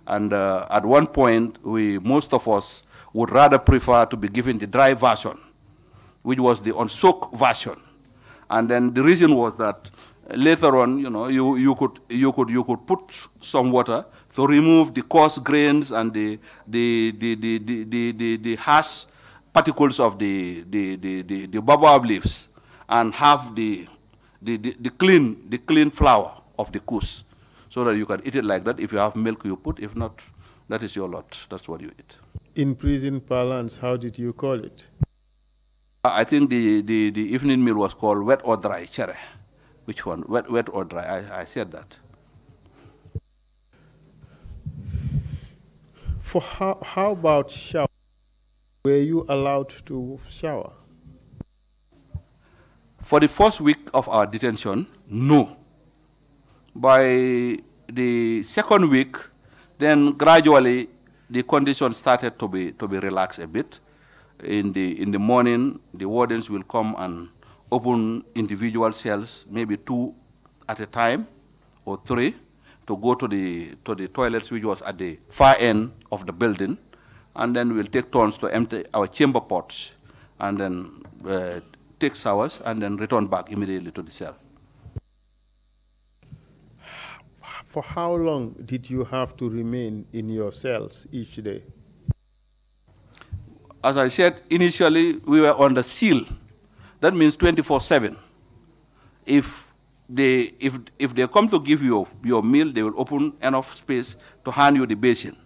And at one point, most of us would rather prefer to be given the dry version, which was the unsoaked version. And then the reason was that later on, you could put some water to remove the coarse grains and the harsh particles of the baobab leaves, and have the clean flour of the kus, so that you can eat it like that. If you have milk, you put. If not, that is your lot. That's what you eat. In prison parlance, how did you call it? I think the evening meal was called wet or dry chere. Which one? Wet or dry? I said that. For how about shower? Were you allowed to shower? For the first week of our detention, no. By the second week, then gradually the conditions started to be relaxed a bit. In the morning, the wardens will come and open individual cells, maybe 2 at a time or 3, to go to the toilets, which was at the far end of the building, and then we'll take turns to empty our chamber pots, and then take showers, and then return back immediately to the cell. For how long did you have to remain in your cells each day? As I said, initially we were under seal. That means 24/7. If they come to give you your meal, they will open enough space to hand you the basin.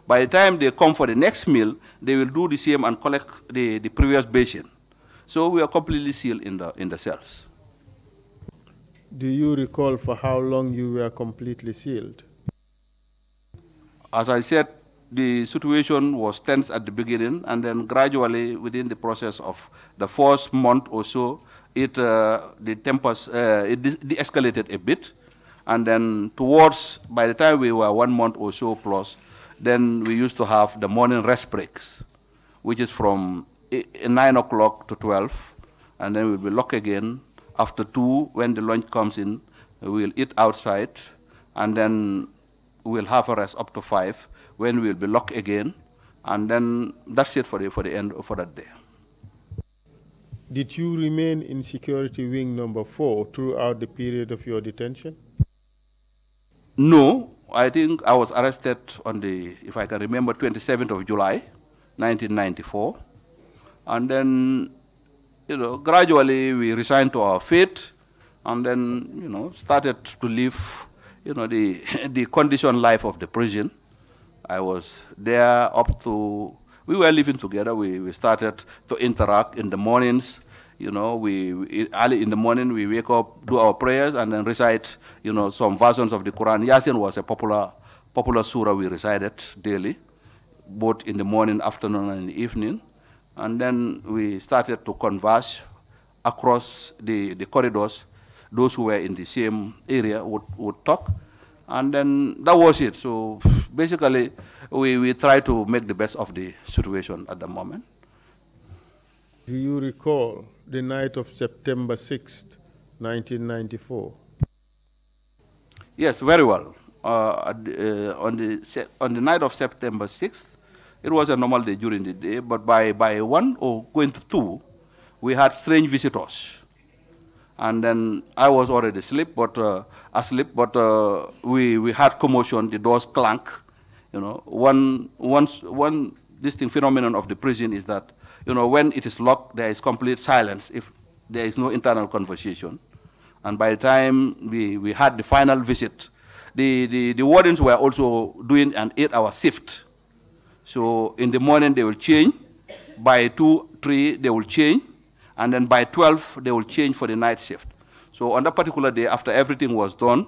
By the time they come for the next meal, they will do the same and collect the previous basin. So we are completely sealed in the cells. Do you recall for how long you were completely sealed? As I said, the situation was tense at the beginning, and then gradually, within the process of the first month or so, the tempers de-escalated a bit, and then by the time we were 1 month or so plus, then we used to have the morning rest breaks, which is from 9 o'clock to 12, and then we'll be locked again. After 2, when the lunch comes in, we'll eat outside, and then we'll have a rest up to 5, when we'll be locked again, and then that's it for the end for that day. Did you remain in security wing number 4 throughout the period of your detention? No, I think I was arrested on if I can remember, 27th of July, 1994, and then gradually we resigned to our fate, and then started to live the conditioned life of the prison. I was there we were living together. We started to interact in the mornings. Early in the morning, we wake up, do our prayers, and then recite, some versions of the Quran. Yasin was a popular surah we recited daily, both in the morning, afternoon, and in the evening. And then we started to converse across the corridors. Those who were in the same area would talk. And then that was it. So basically, we try to make the best of the situation at the moment. Do you recall the night of September 6th, 1994? Yes, very well. On the night of September 6th, it was a normal day during the day, but by 1 or going to 2, we had strange visitors. And then I was already asleep, but we had commotion, the doors clank, You know, one distinct phenomenon of the prison is that, you know, when it is locked, there is complete silence if there is no internal conversation. And by the time we had the final visit, the wardens were also doing an 8-hour shift. So in the morning they will change, by 2, 3 they will change, and then by 12 they will change for the night shift. So on that particular day, after everything was done,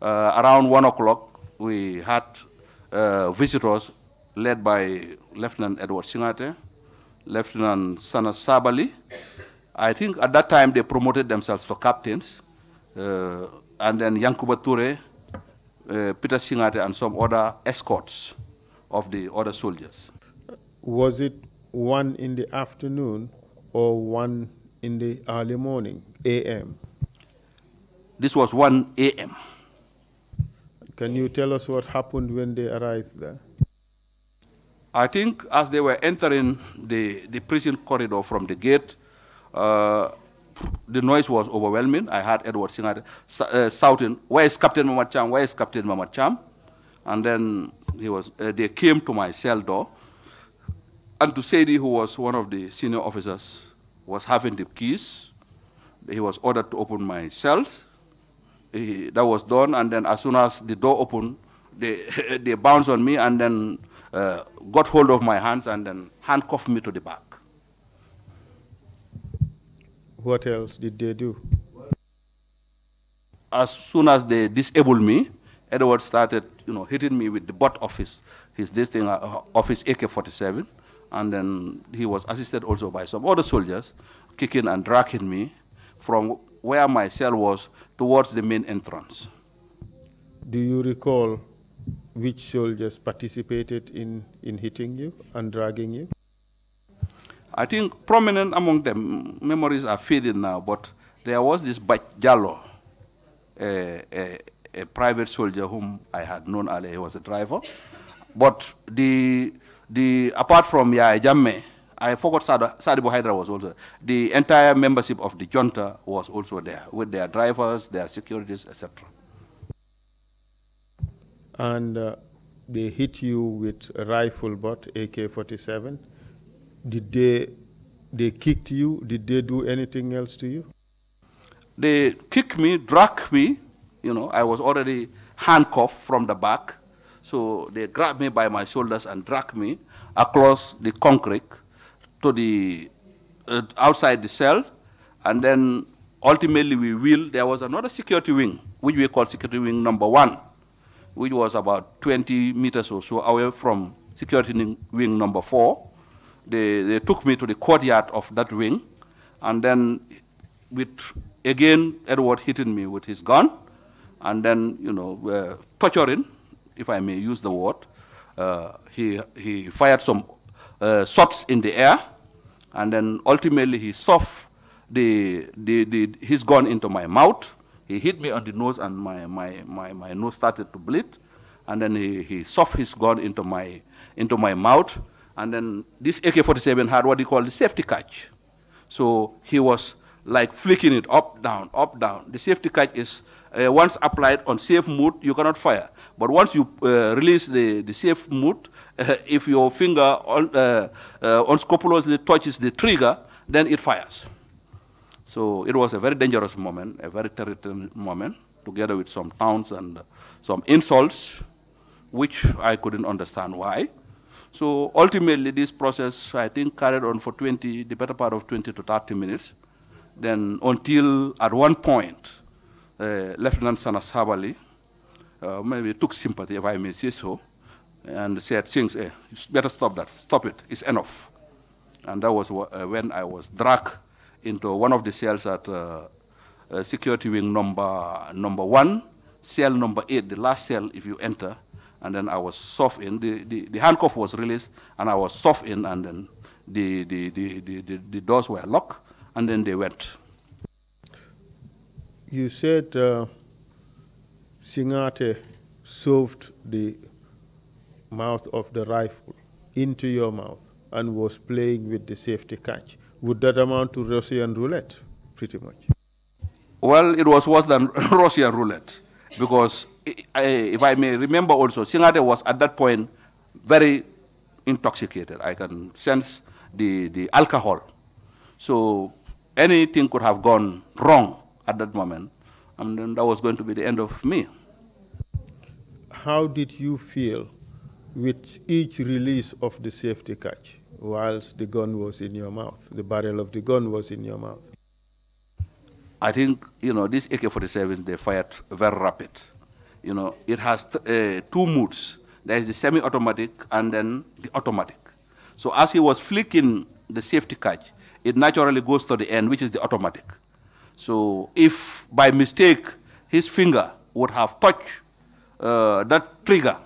around 1 o'clock, we had visitors led by Lieutenant Edward Singate, Lieutenant Sana Sabali. I think at that time they promoted themselves to captains, and then Yankuba Ture, Peter Singate, and some other escorts of the other soldiers. Was it 1 in the afternoon or 1 in the early morning, a.m.? This was 1 a.m. Can you tell us what happened when they arrived there? I think as they were entering the prison corridor from the gate, the noise was overwhelming. I heard Edward Singate shouting, "Where is Captain Mamat Cham? Where is Captain Mamat Cham?" And then they came to my cell door. And Tusaidi, who was one of the senior officers, was having the keys. He was ordered to open my cells. That was done, and then as soon as the door opened, they bounced on me and then got hold of my hands and then handcuffed me to the back. What else did they do? As soon as they disabled me, Edward started, you know, hitting me with the butt of his AK-47, and then he was assisted also by some other soldiers, kicking and dragging me from where my cell was towards the main entrance. Do you recall which soldiers participated in hitting you and dragging you? I think prominent among them, memories are fading now, but there was this Jallo, a private soldier whom I had known earlier. He was a driver. But apart from Yaya Jammeh, I forgot Sadibu Hydra was also, the entire membership of the junta was also there, with their drivers, their securities, etc. And they hit you with a rifle butt, AK-47. Did they kicked you? Did they do anything else to you? They kicked me, dragged me. You know, I was already handcuffed from the back. So they grabbed me by my shoulders and dragged me across the concrete to the outside the cell. And then ultimately there was another security wing, which we call security wing number 1, which was about 20 meters or so away from security wing number 4. They took me to the courtyard of that wing, and then again, Edward hitting me with his gun, and then, you know, torturing, if I may use the word. He fired some shots in the air, and then ultimately he shoved his gun into my mouth. He hit me on the nose, and my nose started to bleed, and then he shoved his gun into my mouth. And then this AK-47 had what he called the safety catch. So he was like flicking it up, down, up, down. The safety catch is once applied on safe mode, you cannot fire. But once you release the safe mode, if your finger unscrupulously touches the trigger, then it fires. So it was a very dangerous moment, a very territorial moment, together with some taunts and some insults, which I couldn't understand why. So ultimately, this process, I think, carried on for the better part of 20 to 30 minutes. Then until at one point, Lieutenant Sana Sabali maybe took sympathy, if I may say so, and said, "Things, you better stop that. Stop it. It's enough." And that was when I was dragged into one of the cells at security wing number 1, cell number 8, the last cell if you enter. And then I was shoved in. The handcuff was released, and I was shoved in, and then the doors were locked, and then they went. You said Singate shoved the mouth of the rifle into your mouth and was playing with the safety catch. Would that amount to Russian roulette, pretty much? Well, it was worse than Russian roulette, because if I may remember also, Singate was at that point very intoxicated. I can sense the alcohol. So anything could have gone wrong at that moment, and then that was going to be the end of me. How did you feel with each release of the safety catch whilst the gun was in your mouth, the barrel of the gun was in your mouth? I think, this AK-47, they fired very rapid. It has two moods. There is the semi-automatic and then the automatic. So as he was flicking the safety catch, it naturally goes to the end, which is the automatic. So if by mistake his finger would have touched that trigger,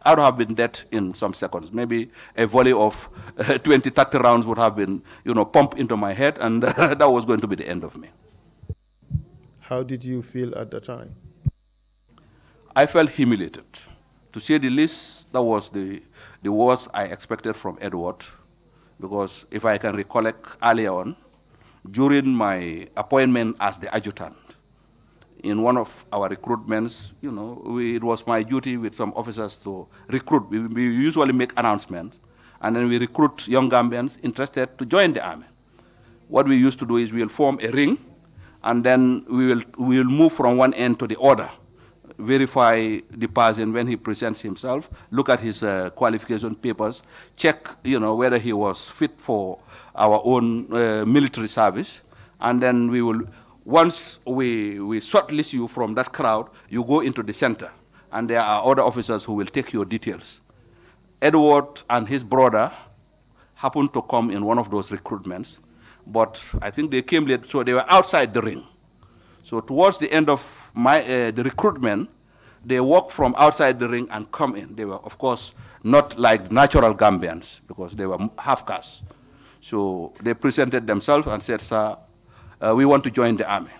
I would have been dead in some seconds. Maybe a volley of 20, 30 rounds would have been, pumped into my head, and that was going to be the end of me. How did you feel at the time? I felt humiliated. To say the least, that was the worst I expected from Edward, because if I can recollect earlier on, during my appointment as the adjutant, in one of our recruitments, it was my duty with some officers to recruit. We usually make announcements, and then we recruit young Gambians interested to join the army. What we used to do is we'll form a ring, and then we will move from one end to the other, verify the person when he presents himself, look at his qualification papers, check whether he was fit for our own military service, and then we will, once we shortlist you from that crowd, you go into the center, and there are other officers who will take your details. Edward and his brother happened to come in one of those recruitments, but I think they came late, so they were outside the ring. So towards the end of the recruitment, they walked from outside the ring and come in. They were, of course, not like natural Gambians, because they were half-caste. So they presented themselves and said, "Sir, we want to join the army."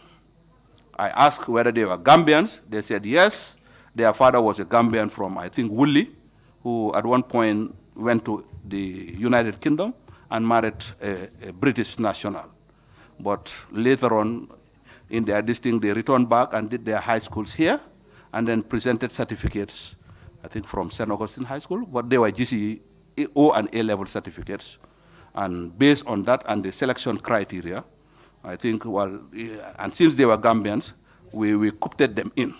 I asked whether they were Gambians. They said yes. Their father was a Gambian from, I think, Woolley, who at one point went to the United Kingdom and married a British national. But later on, in their district, they returned back and did their high schools here, and then presented certificates, I think from St. Augustine High School, but they were GCE, O and A-level certificates. And based on that and the selection criteria, I think, and since they were Gambians, we coopted them in.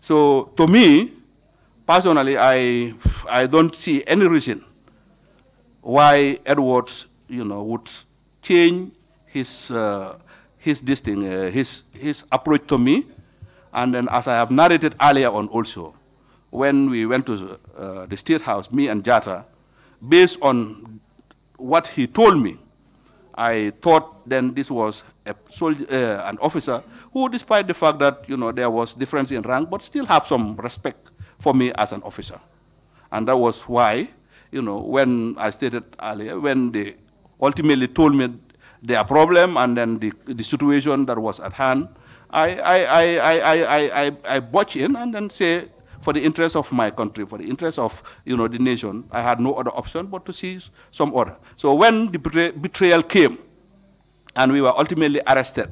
So to me, personally, I don't see any reason why Edwards, would change his approach to me. And then, as I have narrated earlier on also, when we went to the State House, me and Jatta, based on what he told me, I thought then this was an officer who, despite the fact that there was difference in rank, but still have some respect for me as an officer. And that was why, when I stated earlier, when they ultimately told me their problem and then the situation that was at hand, I butch in and then say, for the interest of my country, for the interest of the nation, I had no other option but to see some order. So when the betrayal came and we were ultimately arrested,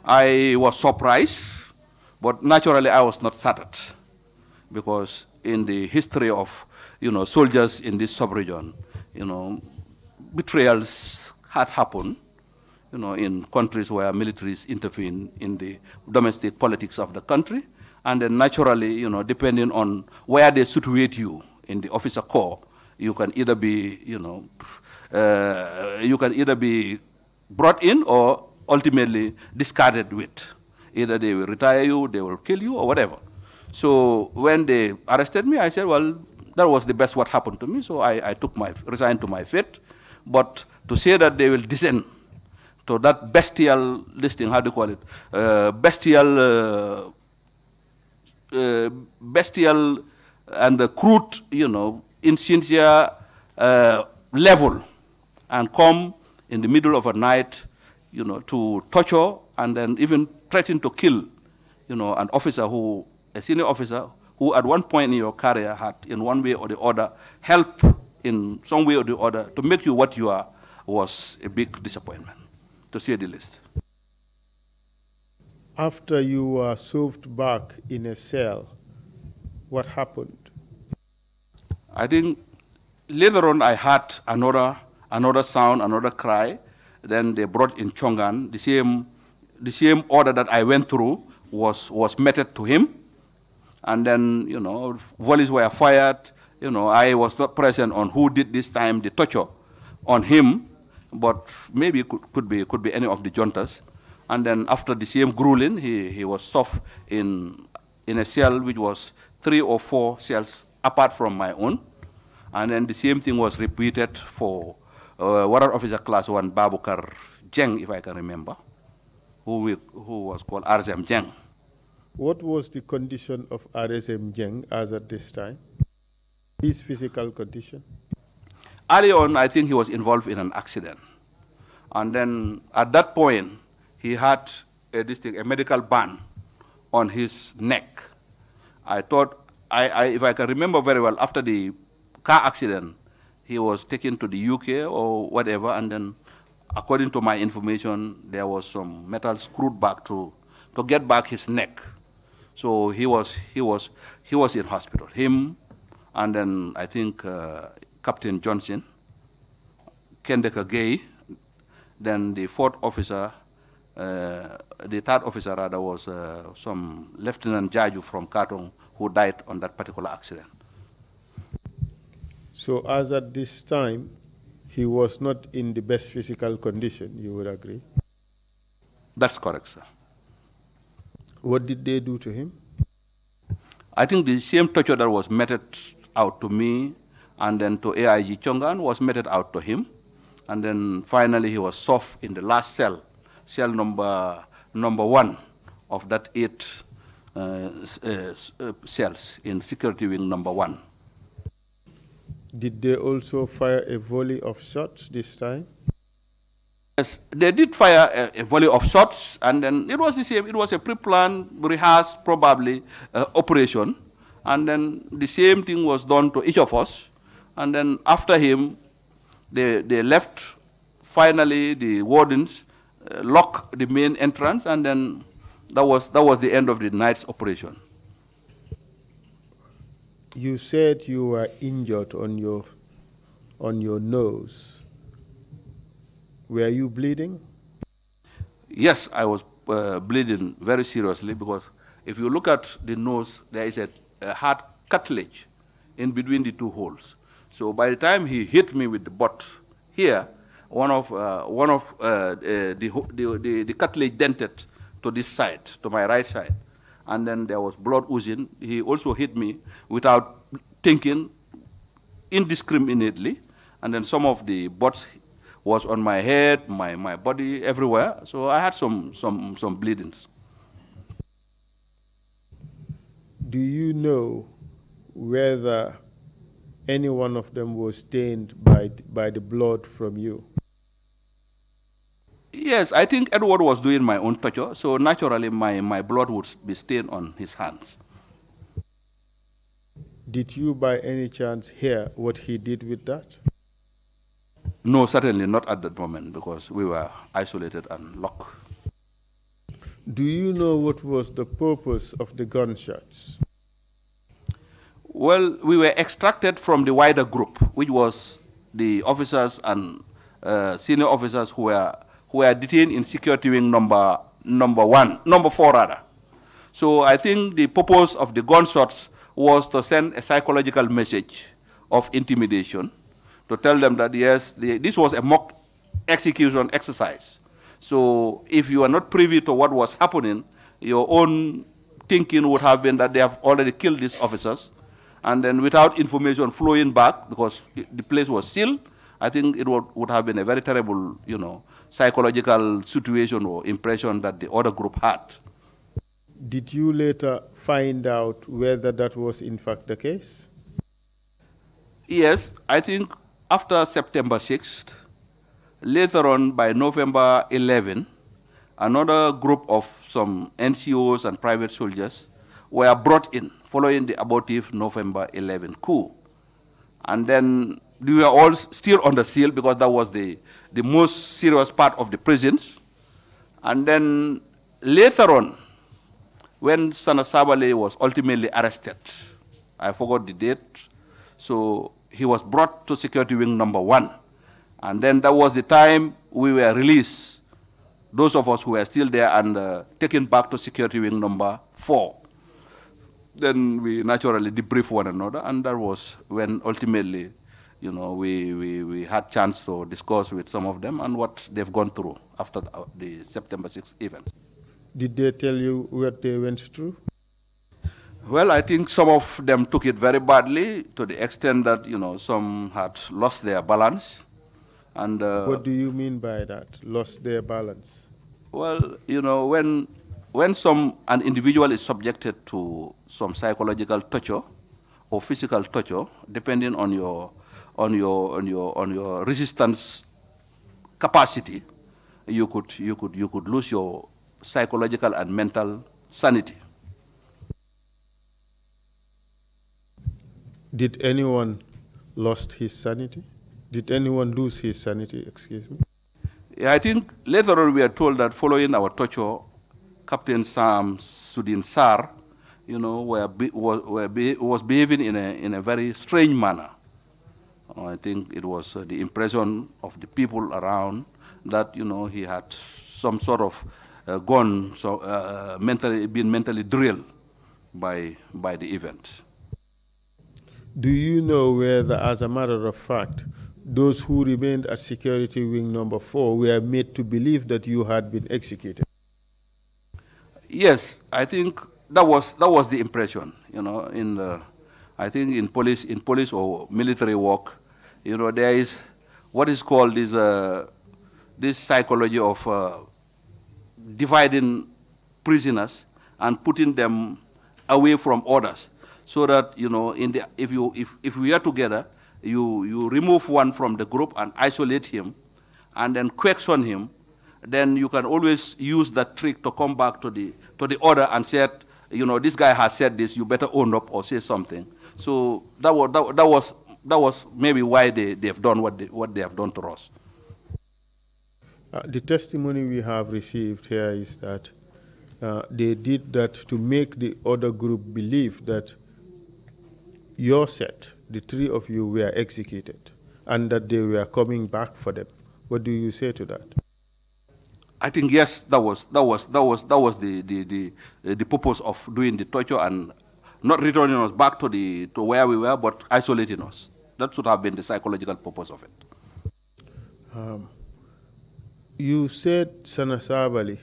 I was surprised, but naturally I was not saddened, because in the history of soldiers in this sub-region, betrayals had happened, in countries where militaries intervene in the domestic politics of the country. And then naturally, depending on where they situate you in the officer corps, you can either be, brought in or ultimately discarded with. Either they will retire you, they will kill you, or whatever. So when they arrested me, I said, well, that was the best what happened to me. So I resigned to my fate. But to say that they will descend to that bestial listing, how do you call it? Bestial and crude, insincere level, and come in the middle of a night, to torture and then even threaten to kill, an officer a senior officer who at one point in your career had, in one way or the other, helped in some way or the other to make you what you are, was a big disappointment, to say the least. After you were served back in a cell, what happened? I think later on I heard another sound, another cry. Then they brought in Chongan. The same order that I went through was meted to him. And then, you know, volleys were fired. You know, I was not present on who did this time the torture on him, but maybe it could be any of the juntas. And then after the same grueling, he was stuffed in a cell which was 3 or 4 cells apart from my own. And then the same thing was repeated for Warrant Officer Class 1 Babukar Jeng, if I can remember, who was called RSM Jeng. What was the condition of RSM Jeng as at this time? His physical condition? Early on, I think he was involved in an accident. And then at that point, he had a medical band on his neck. I thought, if I can remember very well, after the car accident, he was taken to the UK or whatever, and then according to my information, there was some metal screwed back to get back his neck. So he was in hospital. Him, and then I think Captain Johnson, Kendeka Gay, then the 4th officer, the 3rd officer rather was some Lieutenant Jaju from Katong who died on that particular accident. So as at this time, he was not in the best physical condition, you would agree? That's correct, sir. What did they do to him? I think the same torture that was meted out to me and then to AIG Chongan was meted out to him. And then finally he was soft in the last cell number 1 of that 8 cells in security wing number 1. Did they also fire a volley of shots this time? Yes, they did fire a volley of shots, and then it was the same. It was a pre-planned, rehearsed, probably, operation. And then the same thing was done to each of us. And then after him, they left. Finally, the wardens locked the main entrance, and then that was the end of the night's operation. You said you were injured on your nose. Were you bleeding? Yes, I was bleeding very seriously, because if you look at the nose, there is a hard cartilage in between the 2 holes. So by the time he hit me with the butt here, one of the cartilage dented to this side, to my right side, and then there was blood oozing. He also hit me without thinking, indiscriminately, and then some of the butts was on my head, my body, everywhere. So I had some bleedings. Do you know whether any one of them was stained by the blood from you? Yes, I think Edward was doing my own torture, so naturally my blood would be stained on his hands. Did you by any chance hear what he did with that? No, certainly not at that moment, because we were isolated and locked. Do you know what was the purpose of the gunshots? Well, we were extracted from the wider group, which was the officers and senior officers who were detained in security wing number 4 rather. So I think the purpose of the gunshots was to send a psychological message of intimidation, to tell them that yes, this was a mock execution exercise. So if you are not privy to what was happening, your own thinking would have been that they have already killed these officers, and then without information flowing back, because the place was sealed, I think it would have been a very terrible, psychological situation or impression that the other group had. Did you later find out whether that was in fact the case? Yes, I think after September 6th, later on by November 11, another group of some NCOs and private soldiers were brought in following the abortive November 11 coup. And then we were all still on the seal, because that was the most serious part of the prisons. And then later on, when Sana Sabale was ultimately arrested, I forgot the date, So he was brought to security wing number 1. And then that was the time we were released, those of us who were still there, and taken back to security wing number 4. Then we naturally debrief one another, and that was when ultimately, you know, we had chance to discuss with some of them and what they've gone through after the September 6th events. Did they tell you what they went through? Well, I think some of them took it very badly, to the extent that, you know, some had lost their balance. And what do you mean by that, lost their balance? Well, you know, when an individual is subjected to some psychological torture or physical torture, depending on your resistance capacity, you could lose your psychological and mental sanity. Did anyone lost his sanity? Did anyone lose his sanity, excuse me? Yeah, I think later on we are told that following our torture, Captain Sam Sudin Sar, you know, was behaving in a very strange manner. I think it was the impression of the people around that, you know, he had some sort of been mentally drilled by the event. Do you know whether, as a matter of fact, those who remained at security wing number 4 were made to believe that you had been executed? Yes, I think that was the impression. You know, I think in police or military work, you know, there is what is called this psychology of dividing prisoners and putting them away from others, so that, you know, if we are together, you remove one from the group and isolate him, and then question him. Then you can always use that trick to come back to the other and say, you know, this guy has said this, you better own up or say something. So that was maybe why they've done what they have done to us. The testimony we have received here is that they did that to make the other group believe that your set, the 3 of you, were executed and that they were coming back for them. What do you say to that? I think yes, that was the purpose of doing the torture, and not returning us back to where we were, but isolating us. That should have been the psychological purpose of it. You said Sana Sabali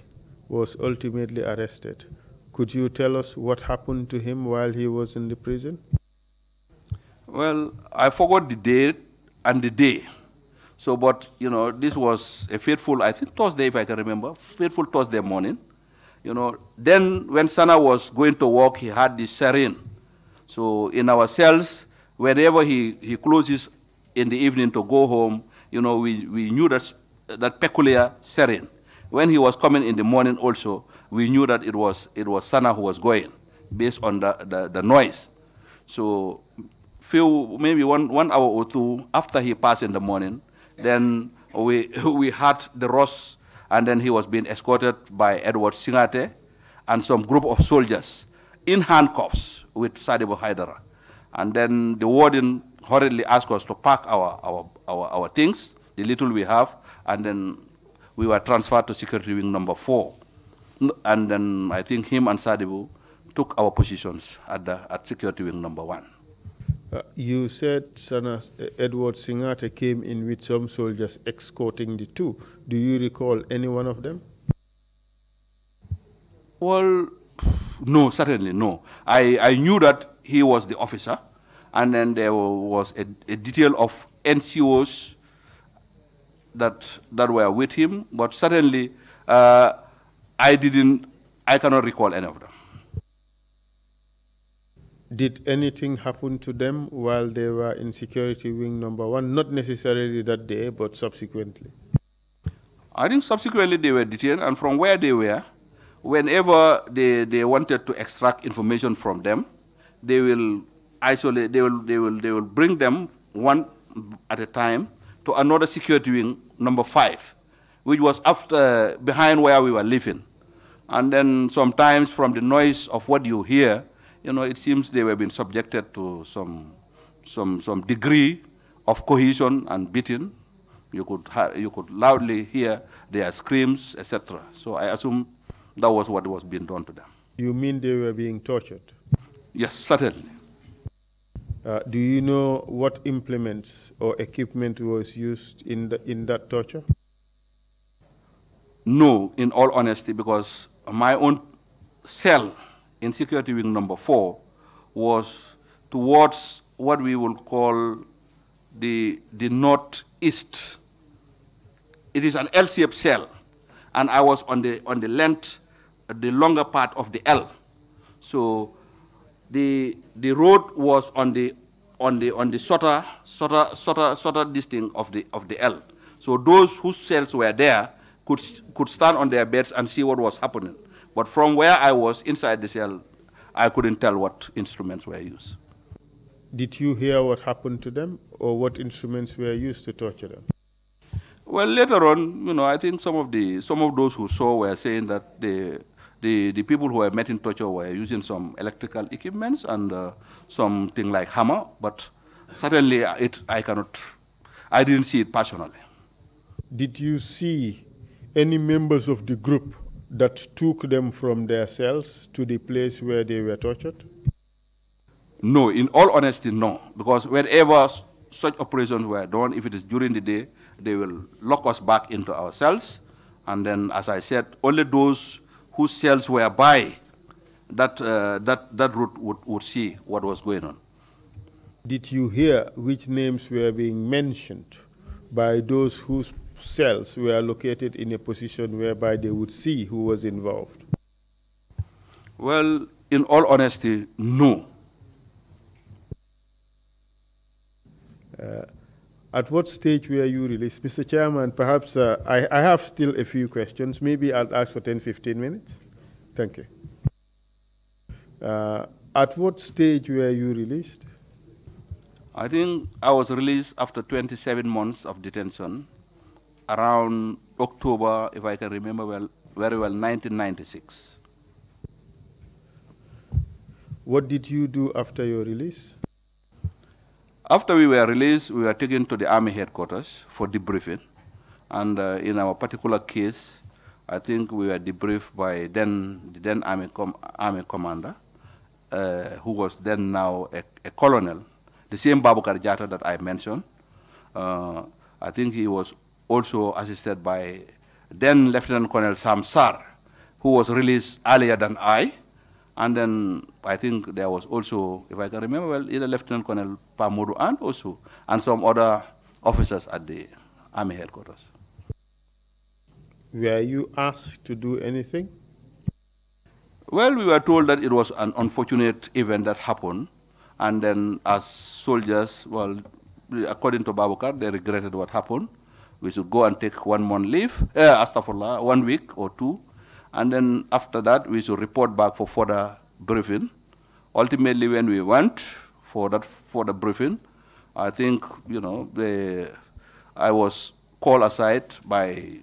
was ultimately arrested. Could you tell us what happened to him while he was in the prison? Well, I forgot the date and the day. So, but, you know, this was a fateful, I think Thursday, if I can remember, fateful Thursday morning. You know, then when Sana was going to work, he had this siren. So in our cells, whenever he closes in the evening to go home, you know, we knew that peculiar siren. When he was coming in the morning also, we knew that it was Sana who was going, based on the noise. So maybe one hour or 2 after he passed in the morning, then we had the Ross, and then he was being escorted by Edward Singate and some group of soldiers in handcuffs with Sadibu Haidara. And then the warden hurriedly asked us to pack our things, the little we have, and then we were transferred to security wing number 4. And then I think him and Sadibu took our positions at security wing number 1. You said Edward Singate came in with some soldiers escorting the 2. Do you recall any one of them? Well, no, certainly no. I knew that he was the officer, and then there was a detail of NCOs that were with him, but certainly I cannot recall any of them. Did anything happen to them while they were in security wing number 1? Not necessarily that day, but subsequently. I think subsequently they were detained, and from where they were, whenever they wanted to extract information from them, they will isolate. They will bring them one at a time to another security wing number 5, which was behind where we were living. And then sometimes from the noise of what you hear, you know, it seems they were being subjected to some degree of cohesion and beating. You could loudly hear their screams, etc. So I assume that was what was being done to them. You mean they were being tortured? Yes, certainly. Do you know what implements or equipment was used in that torture? No, in all honesty, because my own cell in security wing number 4 was towards what we will call the northeast. It is an L-shaped cell, and I was on the length, the longer part of the L. So the road was on the shorter distance of the L. So those whose cells were there could stand on their beds and see what was happening. But from where I was inside the cell, I couldn't tell what instruments were used. Did you hear what happened to them, or what instruments were used to torture them? Well, later on, I think some of those who saw were saying that the people who were met in torture were using some electrical equipments and something like hammer, but certainly I didn't see it personally. Did you see any members of the group that took them from their cells to the place where they were tortured? No, in all honesty, no. Because whenever such operations were done, if it is during the day, they will lock us back into our cells. And then, as I said, only those whose cells were by that route would see what was going on. Did you hear which names were being mentioned by those whose cells were located in a position whereby they would see who was involved? Well, in all honesty, no. At what stage were you released? Mr. Chairman, perhaps I have still a few questions. Maybe I'll ask for 10, 15 minutes. Thank you. At what stage were you released? I think I was released after 27 months of detention, around October, if I can remember very well, 1996. What did you do after your release? After we were released, we were taken to the Army headquarters for debriefing. And in our particular case, I think we were debriefed by the then Army commander, who was then now a colonel, the same Babukar Jatta that I mentioned. I think he was also assisted by then Lieutenant Colonel Cham, who was released earlier than I. And then I think there was also, if I can remember well, either Lieutenant Colonel Pamodu and some other officers at the Army headquarters. Were you asked to do anything? Well, we were told that it was an unfortunate event that happened. And then as soldiers, well, according to Babukar, they regretted what happened. We should go and take 1 month leave, 1 week or 2. And then after that, we should report back for further briefing. Ultimately, when we went for the briefing, I think, I was called aside by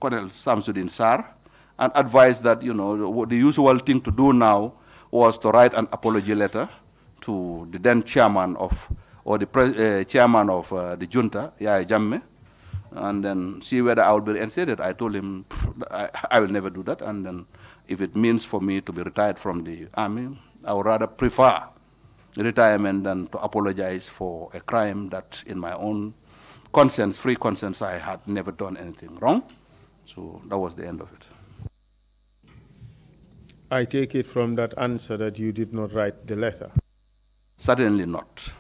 Colonel Samsudin Sar and advised that, the usual thing to do now was to write an apology letter to the then chairman of, or the chairman of the junta, Yaya Jammeh, and then see whether I will be reinstated. I told him I will never do that, and then if it means for me to be retired from the army, I would rather prefer retirement than to apologize for a crime that in my own conscience, free conscience, I had never done anything wrong. So that was the end of it. I take it from that answer that you did not write the letter. Certainly not.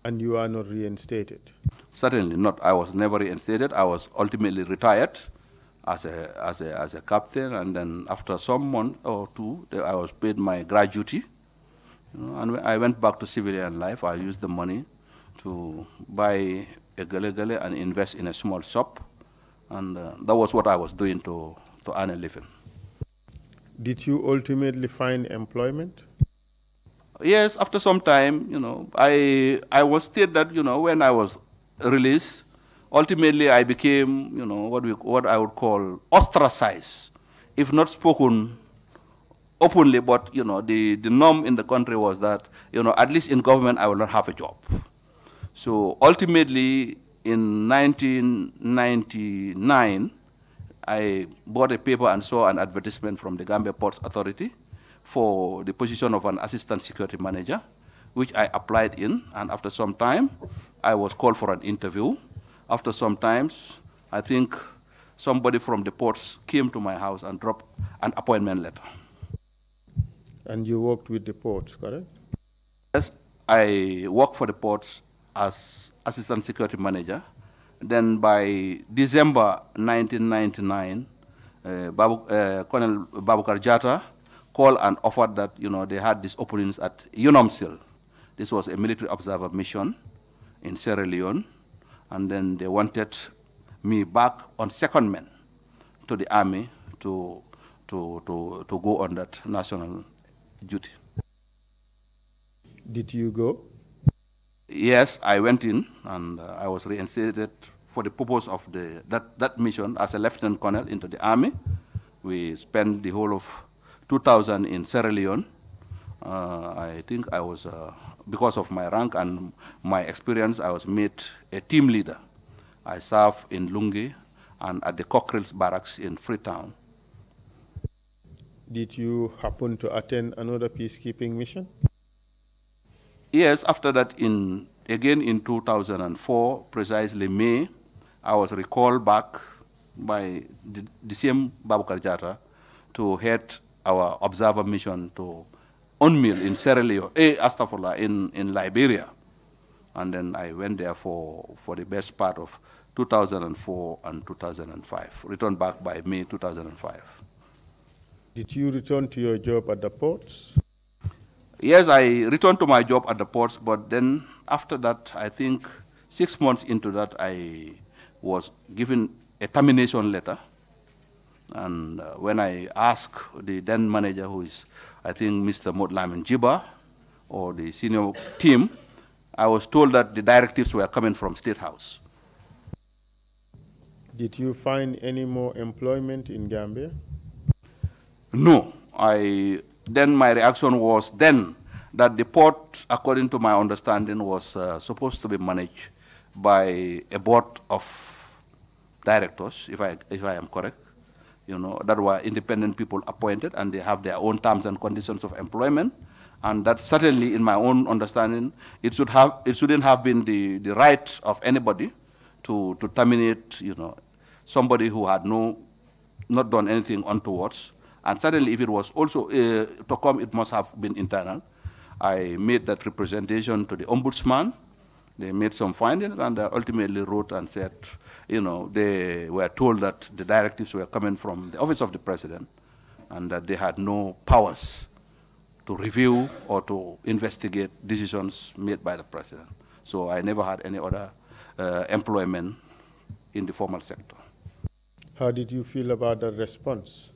And you are not reinstated? Certainly not. I was never reinstated. I was ultimately retired as a captain, and then after some month or 2, I was paid my gratuity. And when I went back to civilian life, I used the money to buy a gele and invest in a small shop, and that was what I was doing to earn a living. Did you ultimately find employment? Yes, after some time, I was stated that, when I was released, ultimately I became, what I would call ostracized, if not spoken openly, but the norm in the country was that at least in government I will not have a job. So ultimately, in 1999, I bought a paper and saw an advertisement from the Gambia Ports Authority for the position of an assistant security manager, which I applied in, and after some time, I was called for an interview. After some time, I think somebody from the ports came to my house and dropped an appointment letter. And you worked with the ports, correct? Yes, I worked for the ports as assistant security manager. Then by December 1999, Colonel Babukar Jatta called and offered that they had these openings at UNOMSIL. This was a military observer mission in Sierra Leone, and then they wanted me back on secondment to the army to go on that national duty. Did you go? Yes, I went in, and I was reinstated for the purpose of that mission as a lieutenant colonel into the army. We spent the whole of 2000 in Sierra Leone. I think I was, because of my rank and my experience, I was made a team leader. I served in Lungi and at the Cockrills Barracks in Freetown. Did you happen to attend another peacekeeping mission? Yes, after that, again in 2004, precisely May, I was recalled back by the same Babukar Jatta to head our observer mission to UNMIL in Sierra Leone, in Liberia. And then I went there for the best part of 2004 and 2005, returned back by May 2005. Did you return to your job at the ports? Yes, I returned to my job at the ports, but then after that, I think 6 months into that, I was given a termination letter. And when I asked the then manager, who is, I think, Mr. Motlamin Jiba, or the senior team, I was told that the directives were coming from State House. Did you find any more employment in Gambia? No. Then my reaction was then that the port, according to my understanding, was supposed to be managed by a board of directors, if I am correct, that were independent people appointed, and they have their own terms and conditions of employment. And that certainly, in my own understanding, it shouldn't have been the right of anybody to terminate, somebody who had not done anything untowards. And certainly, if it was also to come, it must have been internal. I made that representation to the ombudsman. They made some findings, and ultimately wrote and said, they were told that the directives were coming from the office of the president, and that they had no powers to review or to investigate decisions made by the president. So I never had any other employment in the formal sector. How did you feel about the response?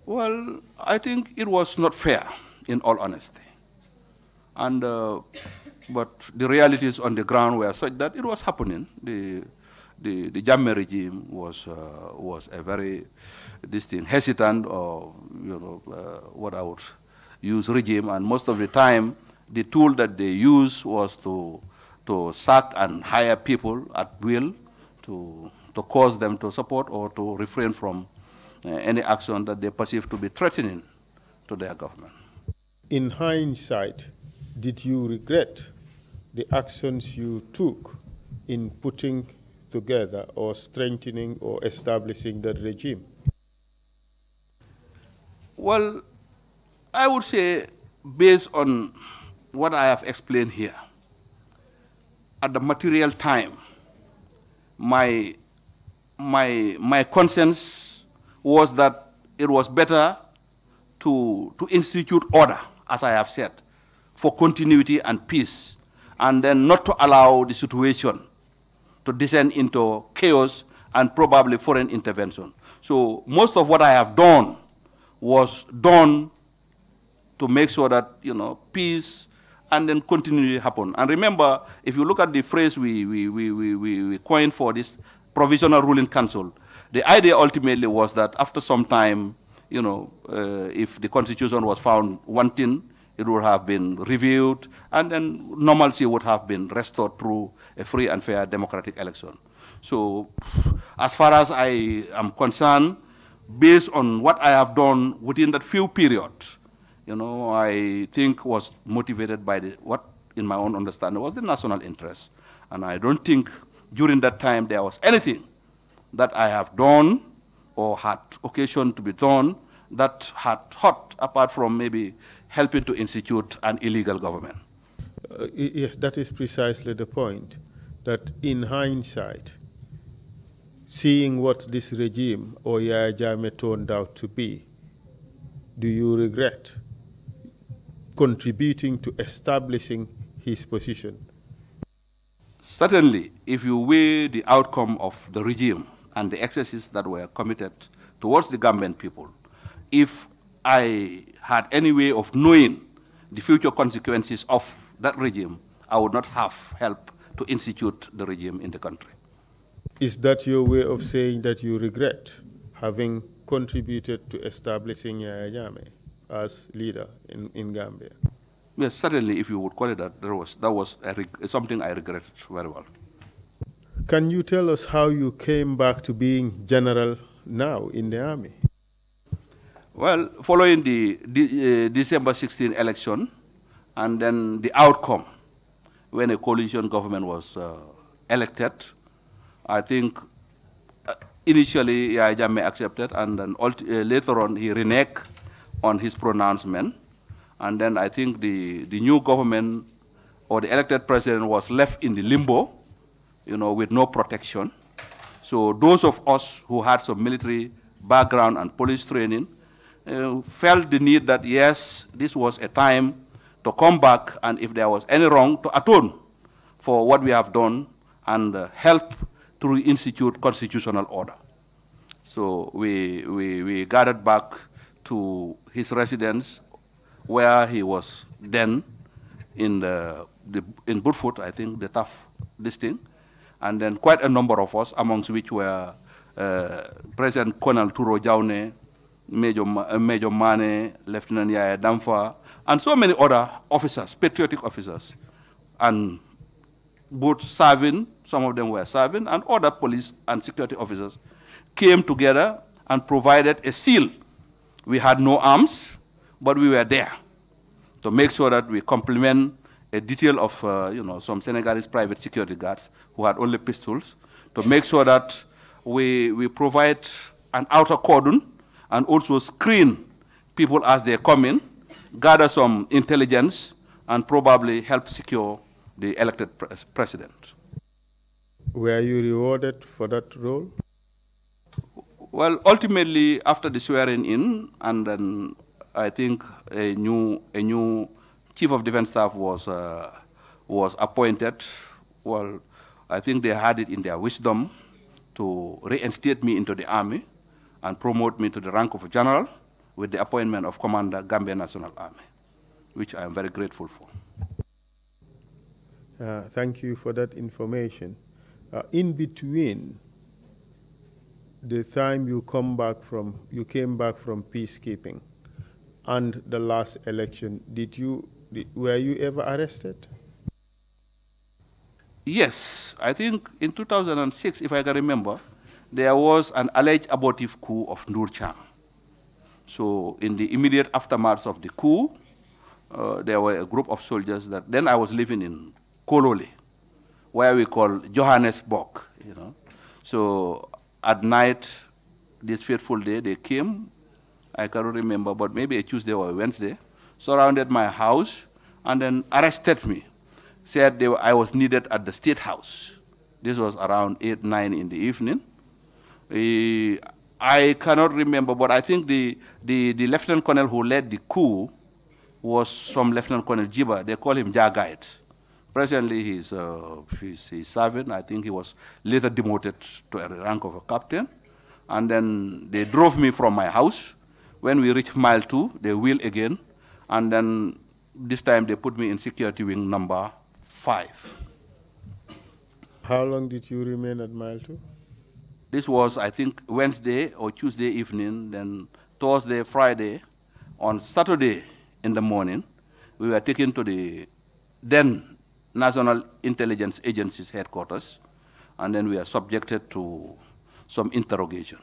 Well, I think it was not fair, in all honesty. And but the realities on the ground were such that it was happening. The Jammeh regime was a very hesitant, or what I would use regime, and most of the time the tool that they used was to sack and hire people at will to cause them to support or to refrain from any action that they perceive to be threatening to their government. In hindsight, did you regret the actions you took in putting together or strengthening or establishing that regime? Well, I would say, based on what I have explained here, at the material time, my conscience was that it was better to institute order, as I have said, for continuity and peace, and then not to allow the situation to descend into chaos and probably foreign intervention. So most of what I have done was done to make sure that peace and then continuity happen. And remember, if you look at the phrase we coined for this provisional ruling council, the idea ultimately was that after some time, if the constitution was found wanting, it would have been reviewed, and then normalcy would have been restored through a free and fair democratic election. So as far as I am concerned, based on what I have done within that few periods, I think was motivated by what, in my own understanding, was the national interest. And I don't think during that time there was anything that I have done or had occasion to be done that had hurt, apart from maybe helping to institute an illegal government. Yes, that is precisely the point, that in hindsight, seeing what this regime or Yahya Jammeh turned out to be, do you regret contributing to establishing his position? Certainly, if you weigh the outcome of the regime and the excesses that were committed towards the Gambian people, if I had any way of knowing the future consequences of that regime, I would not have helped to institute the regime in the country. Is that your way of saying that you regret having contributed to establishing Yahya Jammeh as leader in Gambia? Yes, certainly, if you would call it that, that was something I regret very well. Can you tell us how you came back to being general now in the army? Well, following the December 16 election, and then the outcome when a coalition government was elected, I think initially Yahya Jammeh accepted, and then later on he reneged on his pronouncement. And then I think the new government or the elected president was left in the limbo, with no protection. So those of us who had some military background and police training felt the need that, yes, this was a time to come back, and if there was any wrong, to atone for what we have done and help to reinstitute constitutional order. So we gathered back to his residence, where he was then in Budfoot, I think, the tough listing, and then quite a number of us, amongst which were President Colonel Turo Jaune, Major Mane, Lieutenant Yaya Damfa, and so many other officers, patriotic officers, and both serving, some of them were serving, and other police and security officers came together and provided a seal. We had no arms, but we were there to make sure that we complement a detail of some Senegalese private security guards who had only pistols, to make sure that we provide an outer cordon and also screen people as they come in, gather some intelligence, and probably help secure the elected president. Were you rewarded for that role? Well, ultimately, after the swearing in, and then I think a new chief of defense staff was appointed. Well, I think they had it in their wisdom to reinstate me into the army and promote me to the rank of a general with the appointment of Commander Gambia National Army, which I am very grateful for. Thank you for that information. In between the time you came back from peacekeeping and the last election, were you ever arrested? Yes, I think in 2006, if I can remember, there was an alleged abortive coup of Cham. So in the immediate aftermath of the coup, there were a group of soldiers that then I was living in Kololi, where we call Johannesburg, So at night, this fateful day, they came, I cannot remember, but maybe a Tuesday or a Wednesday, surrounded my house and then arrested me. Said I was needed at the State House. This was around 8, 9 in the evening. I cannot remember, but I think the lieutenant colonel who led the coup was some Lieutenant Colonel Jiba. They call him Jagait. Presently, he's serving. I think he was later demoted to a rank of a captain. And then they drove me from my house. When we reached mile 2, they wheeled again. And then this time they put me in security wing number 5. How long did you remain at mile 2? This was, I think, Wednesday or Tuesday evening. Then Thursday, Friday. On Saturday in the morning, we were taken to the then National Intelligence Agency's headquarters, and then we are subjected to some interrogation.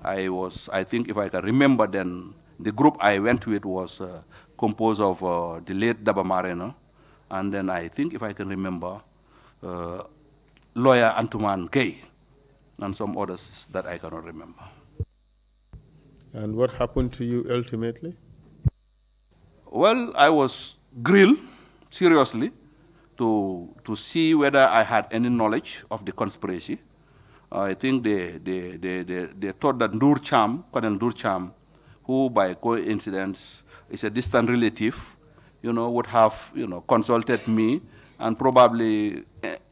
I think if I can remember then, the group I went with was composed of the late Daba Mareno, and then I think if I can remember, lawyer Antuman Gay, and some others that I cannot remember. And what happened to you ultimately? Well, I was grilled seriously to see whether I had any knowledge of the conspiracy. I think they thought that Cham, Colonel Cham, who by coincidence is a distant relative, would have, consulted me and probably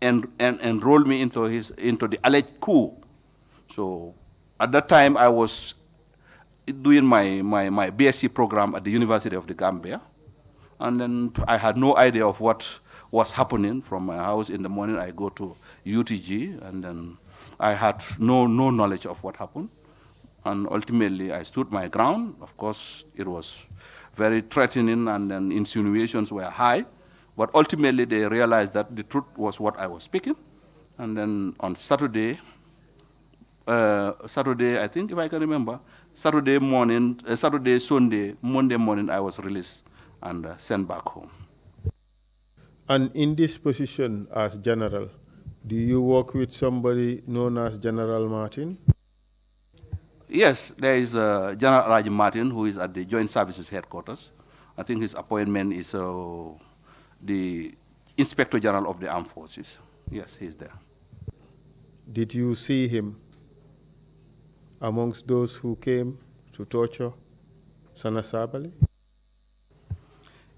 enrolled me into the alleged coup. So at that time, I was doing my BSc program at the University of the Gambia, and then I had no idea of what was happening. From my house in the morning, I go to UTG, and then I had no knowledge of what happened. And ultimately, I stood my ground. Of course, it was very threatening, and then insinuations were high. But ultimately, they realized that the truth was what I was speaking. And then on Saturday, I think, if I can remember, Saturday morning, Sunday, Monday morning, I was released and sent back home. And in this position as general, do you work with somebody known as General Martin? Yes, there is General Raj Martin, who is at the Joint Services Headquarters. I think his appointment is the Inspector General of the Armed Forces. Yes, he's there. Did you see him amongst those who came to torture Sana Sabali?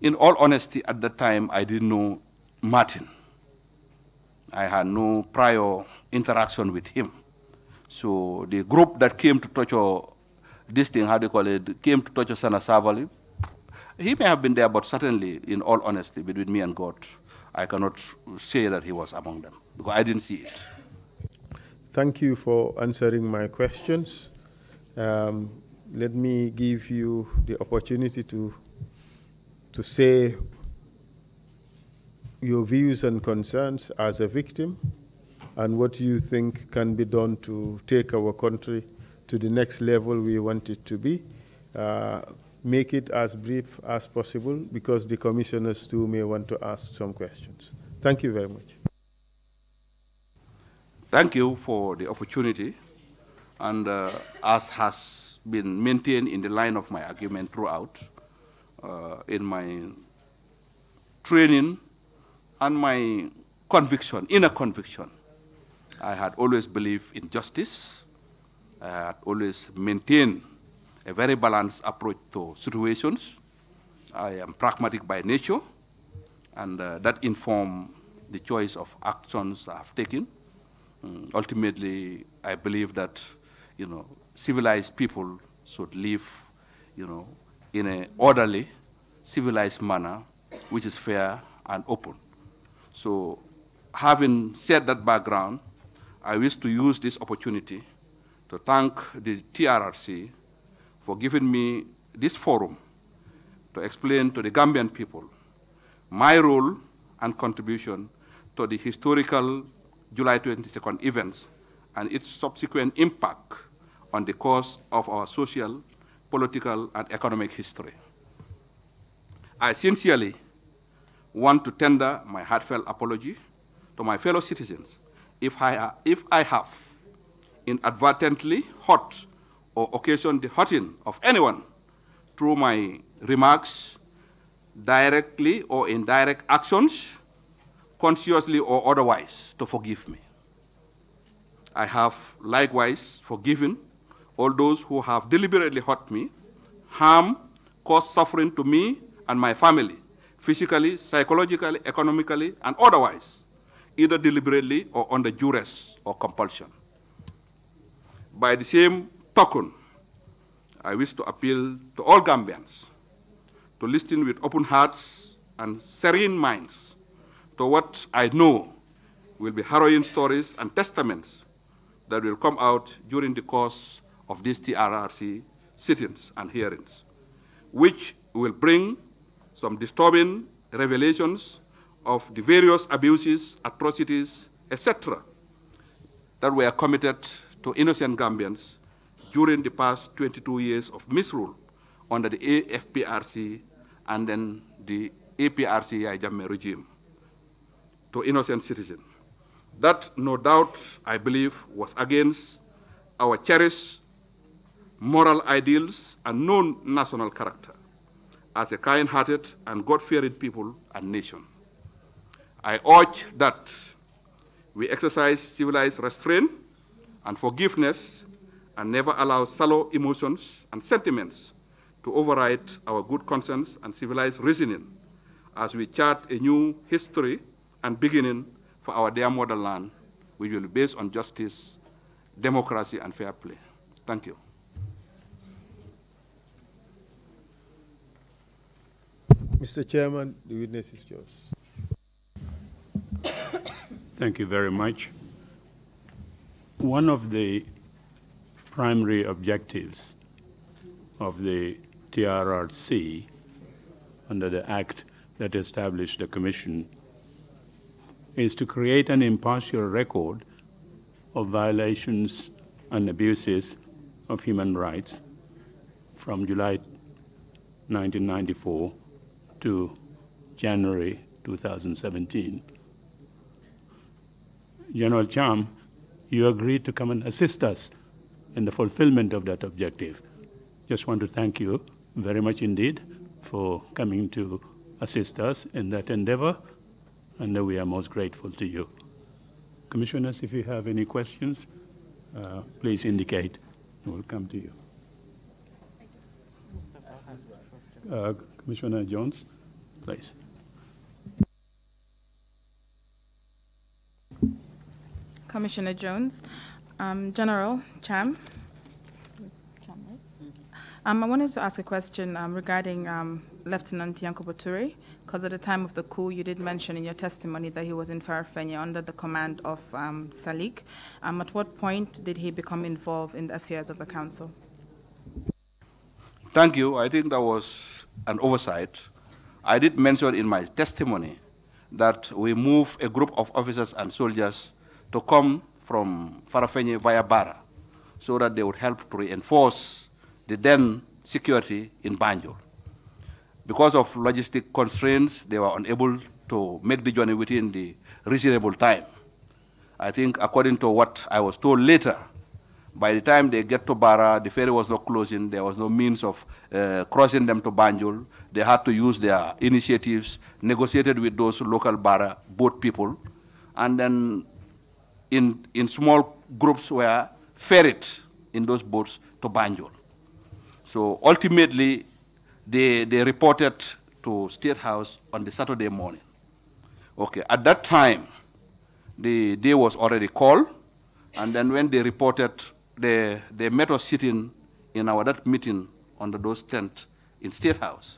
In all honesty, at that time, I didn't know Martin. I had no prior interaction with him. So the group that came to torture this thing, how do you call it, came to torture Sana Sabali, he may have been there, but certainly, in all honesty, between me and God, I cannot say that he was among them, because I didn't see it. Thank you for answering my questions. Let me give you the opportunity to say your views and concerns as a victim, and what you think can be done to take our country to the next level we want it to be. Make it as brief as possible, because the commissioners too may want to ask some questions. Thank you very much. Thank you for the opportunity. And as has been maintained in the line of my argument throughout, in my training and my conviction, inner conviction, I had always believed in justice. I had always maintained a very balanced approach to situations. I am pragmatic by nature, and that informed the choice of actions I have taken. Ultimately, I believe that, civilized people should live, in an orderly, civilized manner, which is fair and open. So, having said that background, I wish to use this opportunity to thank the TRRC for giving me this forum to explain to the Gambian people my role and contribution to the historical July 22nd events and its subsequent impact on the course of our social, political, and economic history. I sincerely want to tender my heartfelt apology to my fellow citizens if I have inadvertently hurt or occasioned the hurting of anyone through my remarks, directly or indirect actions, consciously or otherwise, to forgive me. I have likewise forgiven all those who have deliberately hurt me, harm, caused suffering to me and my family, physically, psychologically, economically, and otherwise, either deliberately or under duress or compulsion. By the same token, I wish to appeal to all Gambians to listen with open hearts and serene minds to what I know will be harrowing stories and testaments that will come out during the course of this TRRC sittings and hearings, which will bring some disturbing revelations of the various abuses, atrocities, etc., that were committed to innocent Gambians during the past 22 years of misrule under the AFPRC and then the APRC Jammeh regime to innocent citizens. That, no doubt, I believe, was against our cherished moral ideals and known national character as a kind-hearted and God-fearing people and nation. I urge that we exercise civilized restraint and forgiveness and never allow shallow emotions and sentiments to override our good conscience and civilized reasoning as we chart a new history and beginning for our dear motherland, which will be based on justice, democracy, and fair play. Thank you. Mr. Chairman, the witness is yours. Thank you very much. One of the primary objectives of the TRRC under the Act that established the Commission is to create an impartial record of violations and abuses of human rights from July 1994 to January 2017. General Cham, you agreed to come and assist us in the fulfillment of that objective. Just want to thank you very much indeed for coming to assist us in that endeavor, and we are most grateful to you. Commissioners, if you have any questions, please indicate, and we'll come to you. Commissioner Jones, please. Commissioner Jones, General Cham. I wanted to ask a question regarding Lieutenant Yankubu Toure, because at the time of the coup, you did mention in your testimony that he was in Farafenni under the command of Salik. At what point did he become involved in the affairs of the council? Thank you. I think that was an oversight. I did mention in my testimony that we moved a group of officers and soldiers to come from Farafenni via Bara so that they would help to reinforce the then security in Banjul. Because of logistic constraints, they were unable to make the journey within the reasonable time. I think according to what I was told later, by the time they get to Bara, the ferry was not closing, there was no means of crossing them to Banjul. They had to use their initiatives, negotiated with those local Bara boat people, and then in small groups were ferried in those boats to Banjul. So ultimately, they reported to State House on the Saturday morning. Okay, at that time, the day was already called, and then when they reported, they met us sitting in that meeting under those tents in State House.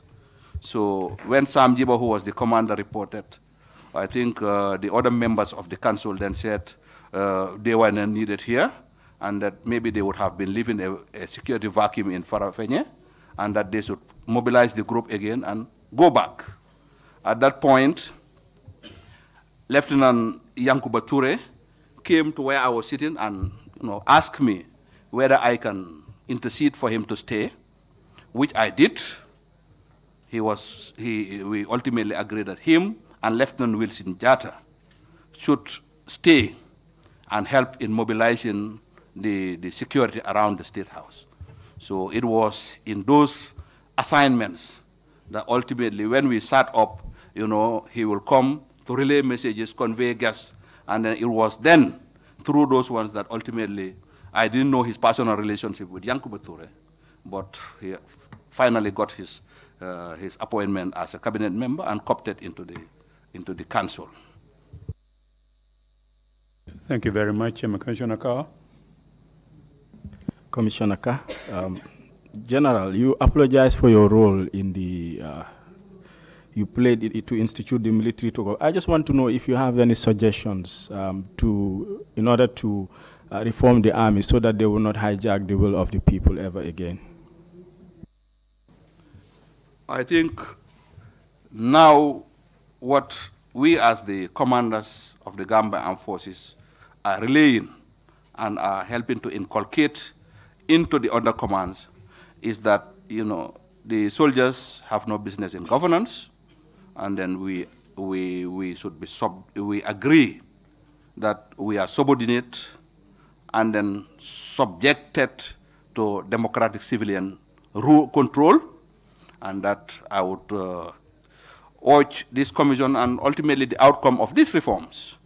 So when Sam Jiba, who was the commander, reported, I think the other members of the council then said they were not needed here, and that maybe they would have been leaving a security vacuum in Farafenni, and that they should mobilize the group again and go back. At that point, Lieutenant Yankubu Toure came to where I was sitting and asked me whether I can intercede for him to stay, which I did. We ultimately agreed that him and Lieutenant Wilson Jatta should stay and help in mobilizing the security around the State House. So it was in those assignments that ultimately when we sat up, he will come to relay messages, convey gas, and then it was then through those ones that ultimately I didn't know his personal relationship with Yankubu Toure, but he finally got his appointment as a cabinet member and co-opted into the council. Thank you very much, Commissioner Carr. Commissioner Carr, General, you apologize for your role in the, you played it to institute the military to go. I just want to know if you have any suggestions in order to reform the army so that they will not hijack the will of the people ever again. I think now what we as the commanders of the Gambia Armed Forces are relaying and are helping to inculcate into the undercommands is that, the soldiers have no business in governance, and then we agree that we are subordinate and then subjected to democratic civilian rule control, and that I would urge this commission and ultimately the outcome of these reforms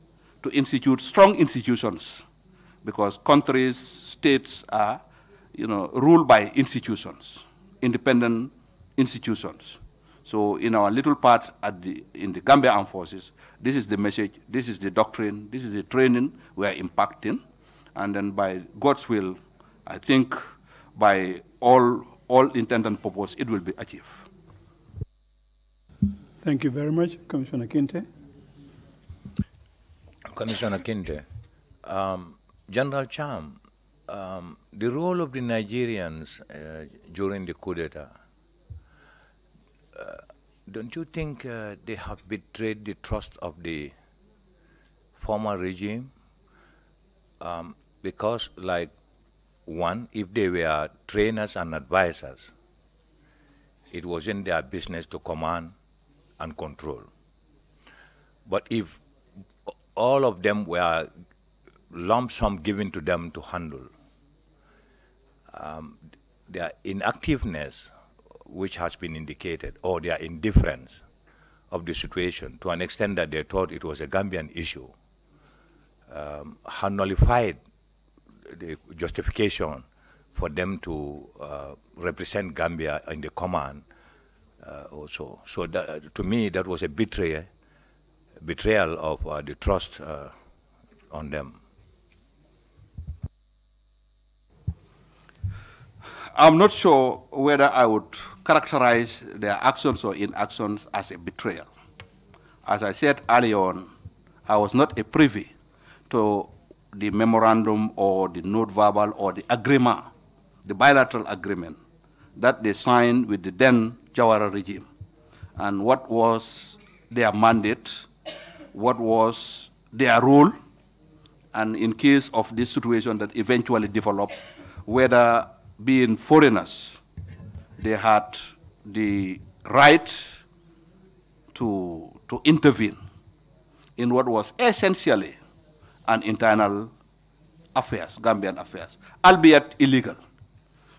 to institute strong institutions, because countries, states are, ruled by institutions, independent institutions. So in our little part in the Gambia Armed Forces, this is the message, this is the doctrine, this is the training we are impacting, and then by God's will, I think by all intent and purpose, it will be achieved. Thank you very much, Commissioner Kinte. Commissioner Kinte, General Cham, the role of the Nigerians during the coup d'etat, don't you think they have betrayed the trust of the former regime? Because, like, one, if they were trainers and advisors, it wasn't their business to command and control. But if all of them were lump sum given to them to handle, their inactiveness, which has been indicated, or their indifference of the situation to an extent that they thought it was a Gambian issue, had nullified the justification for them to represent Gambia in the command also. So that, to me, that was a betrayal of the trust on them. I'm not sure whether I would characterize their actions or inactions as a betrayal. As I said earlier on, I was not a privy to the memorandum or the note verbal or the agreement, the bilateral agreement that they signed with the then Jawara regime. And what was their mandate, what was their role, and in case of this situation that eventually developed, whether being foreigners, they had the right to intervene in what was essentially an internal affairs, Gambian affairs, albeit illegal.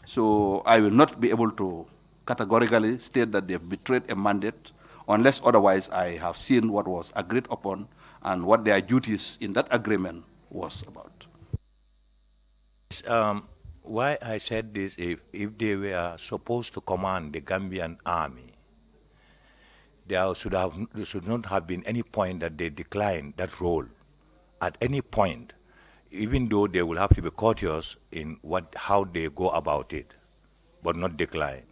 So I will not be able to categorically state that they've betrayed a mandate unless otherwise I have seen what was agreed upon and what their duties in that agreement was about. Why I said this, if they were supposed to command the Gambian army, there should not have been any point that they declined that role at any point, even though they will have to be courteous in how they go about it, but not decline.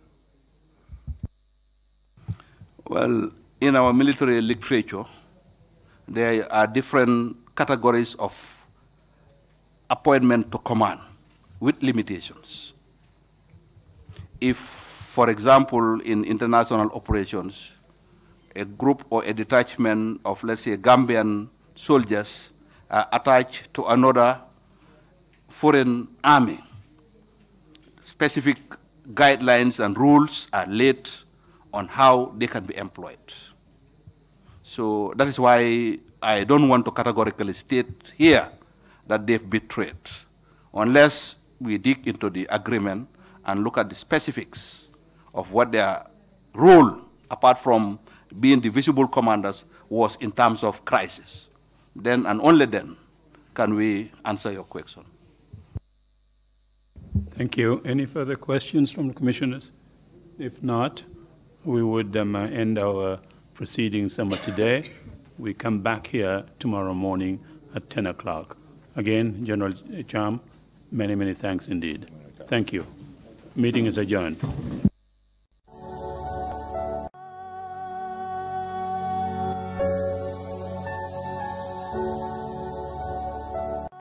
Well, in our military literature, there are different categories of appointment to command with limitations. If, for example, in international operations, a group or a detachment of, let's say, Gambian soldiers are attached to another foreign army, specific guidelines and rules are laid on how they can be employed. So that is why I don't want to categorically state here that they've betrayed, unless we dig into the agreement and look at the specifics of what their role, apart from being the visible commanders, was in terms of crisis. Then and only then can we answer your question. Thank you. Any further questions from the commissioners? If not, we would end our proceedings today. We come back here tomorrow morning at 10 o'clock. Again, General Cham, many, many thanks indeed. Thank you. Meeting is adjourned.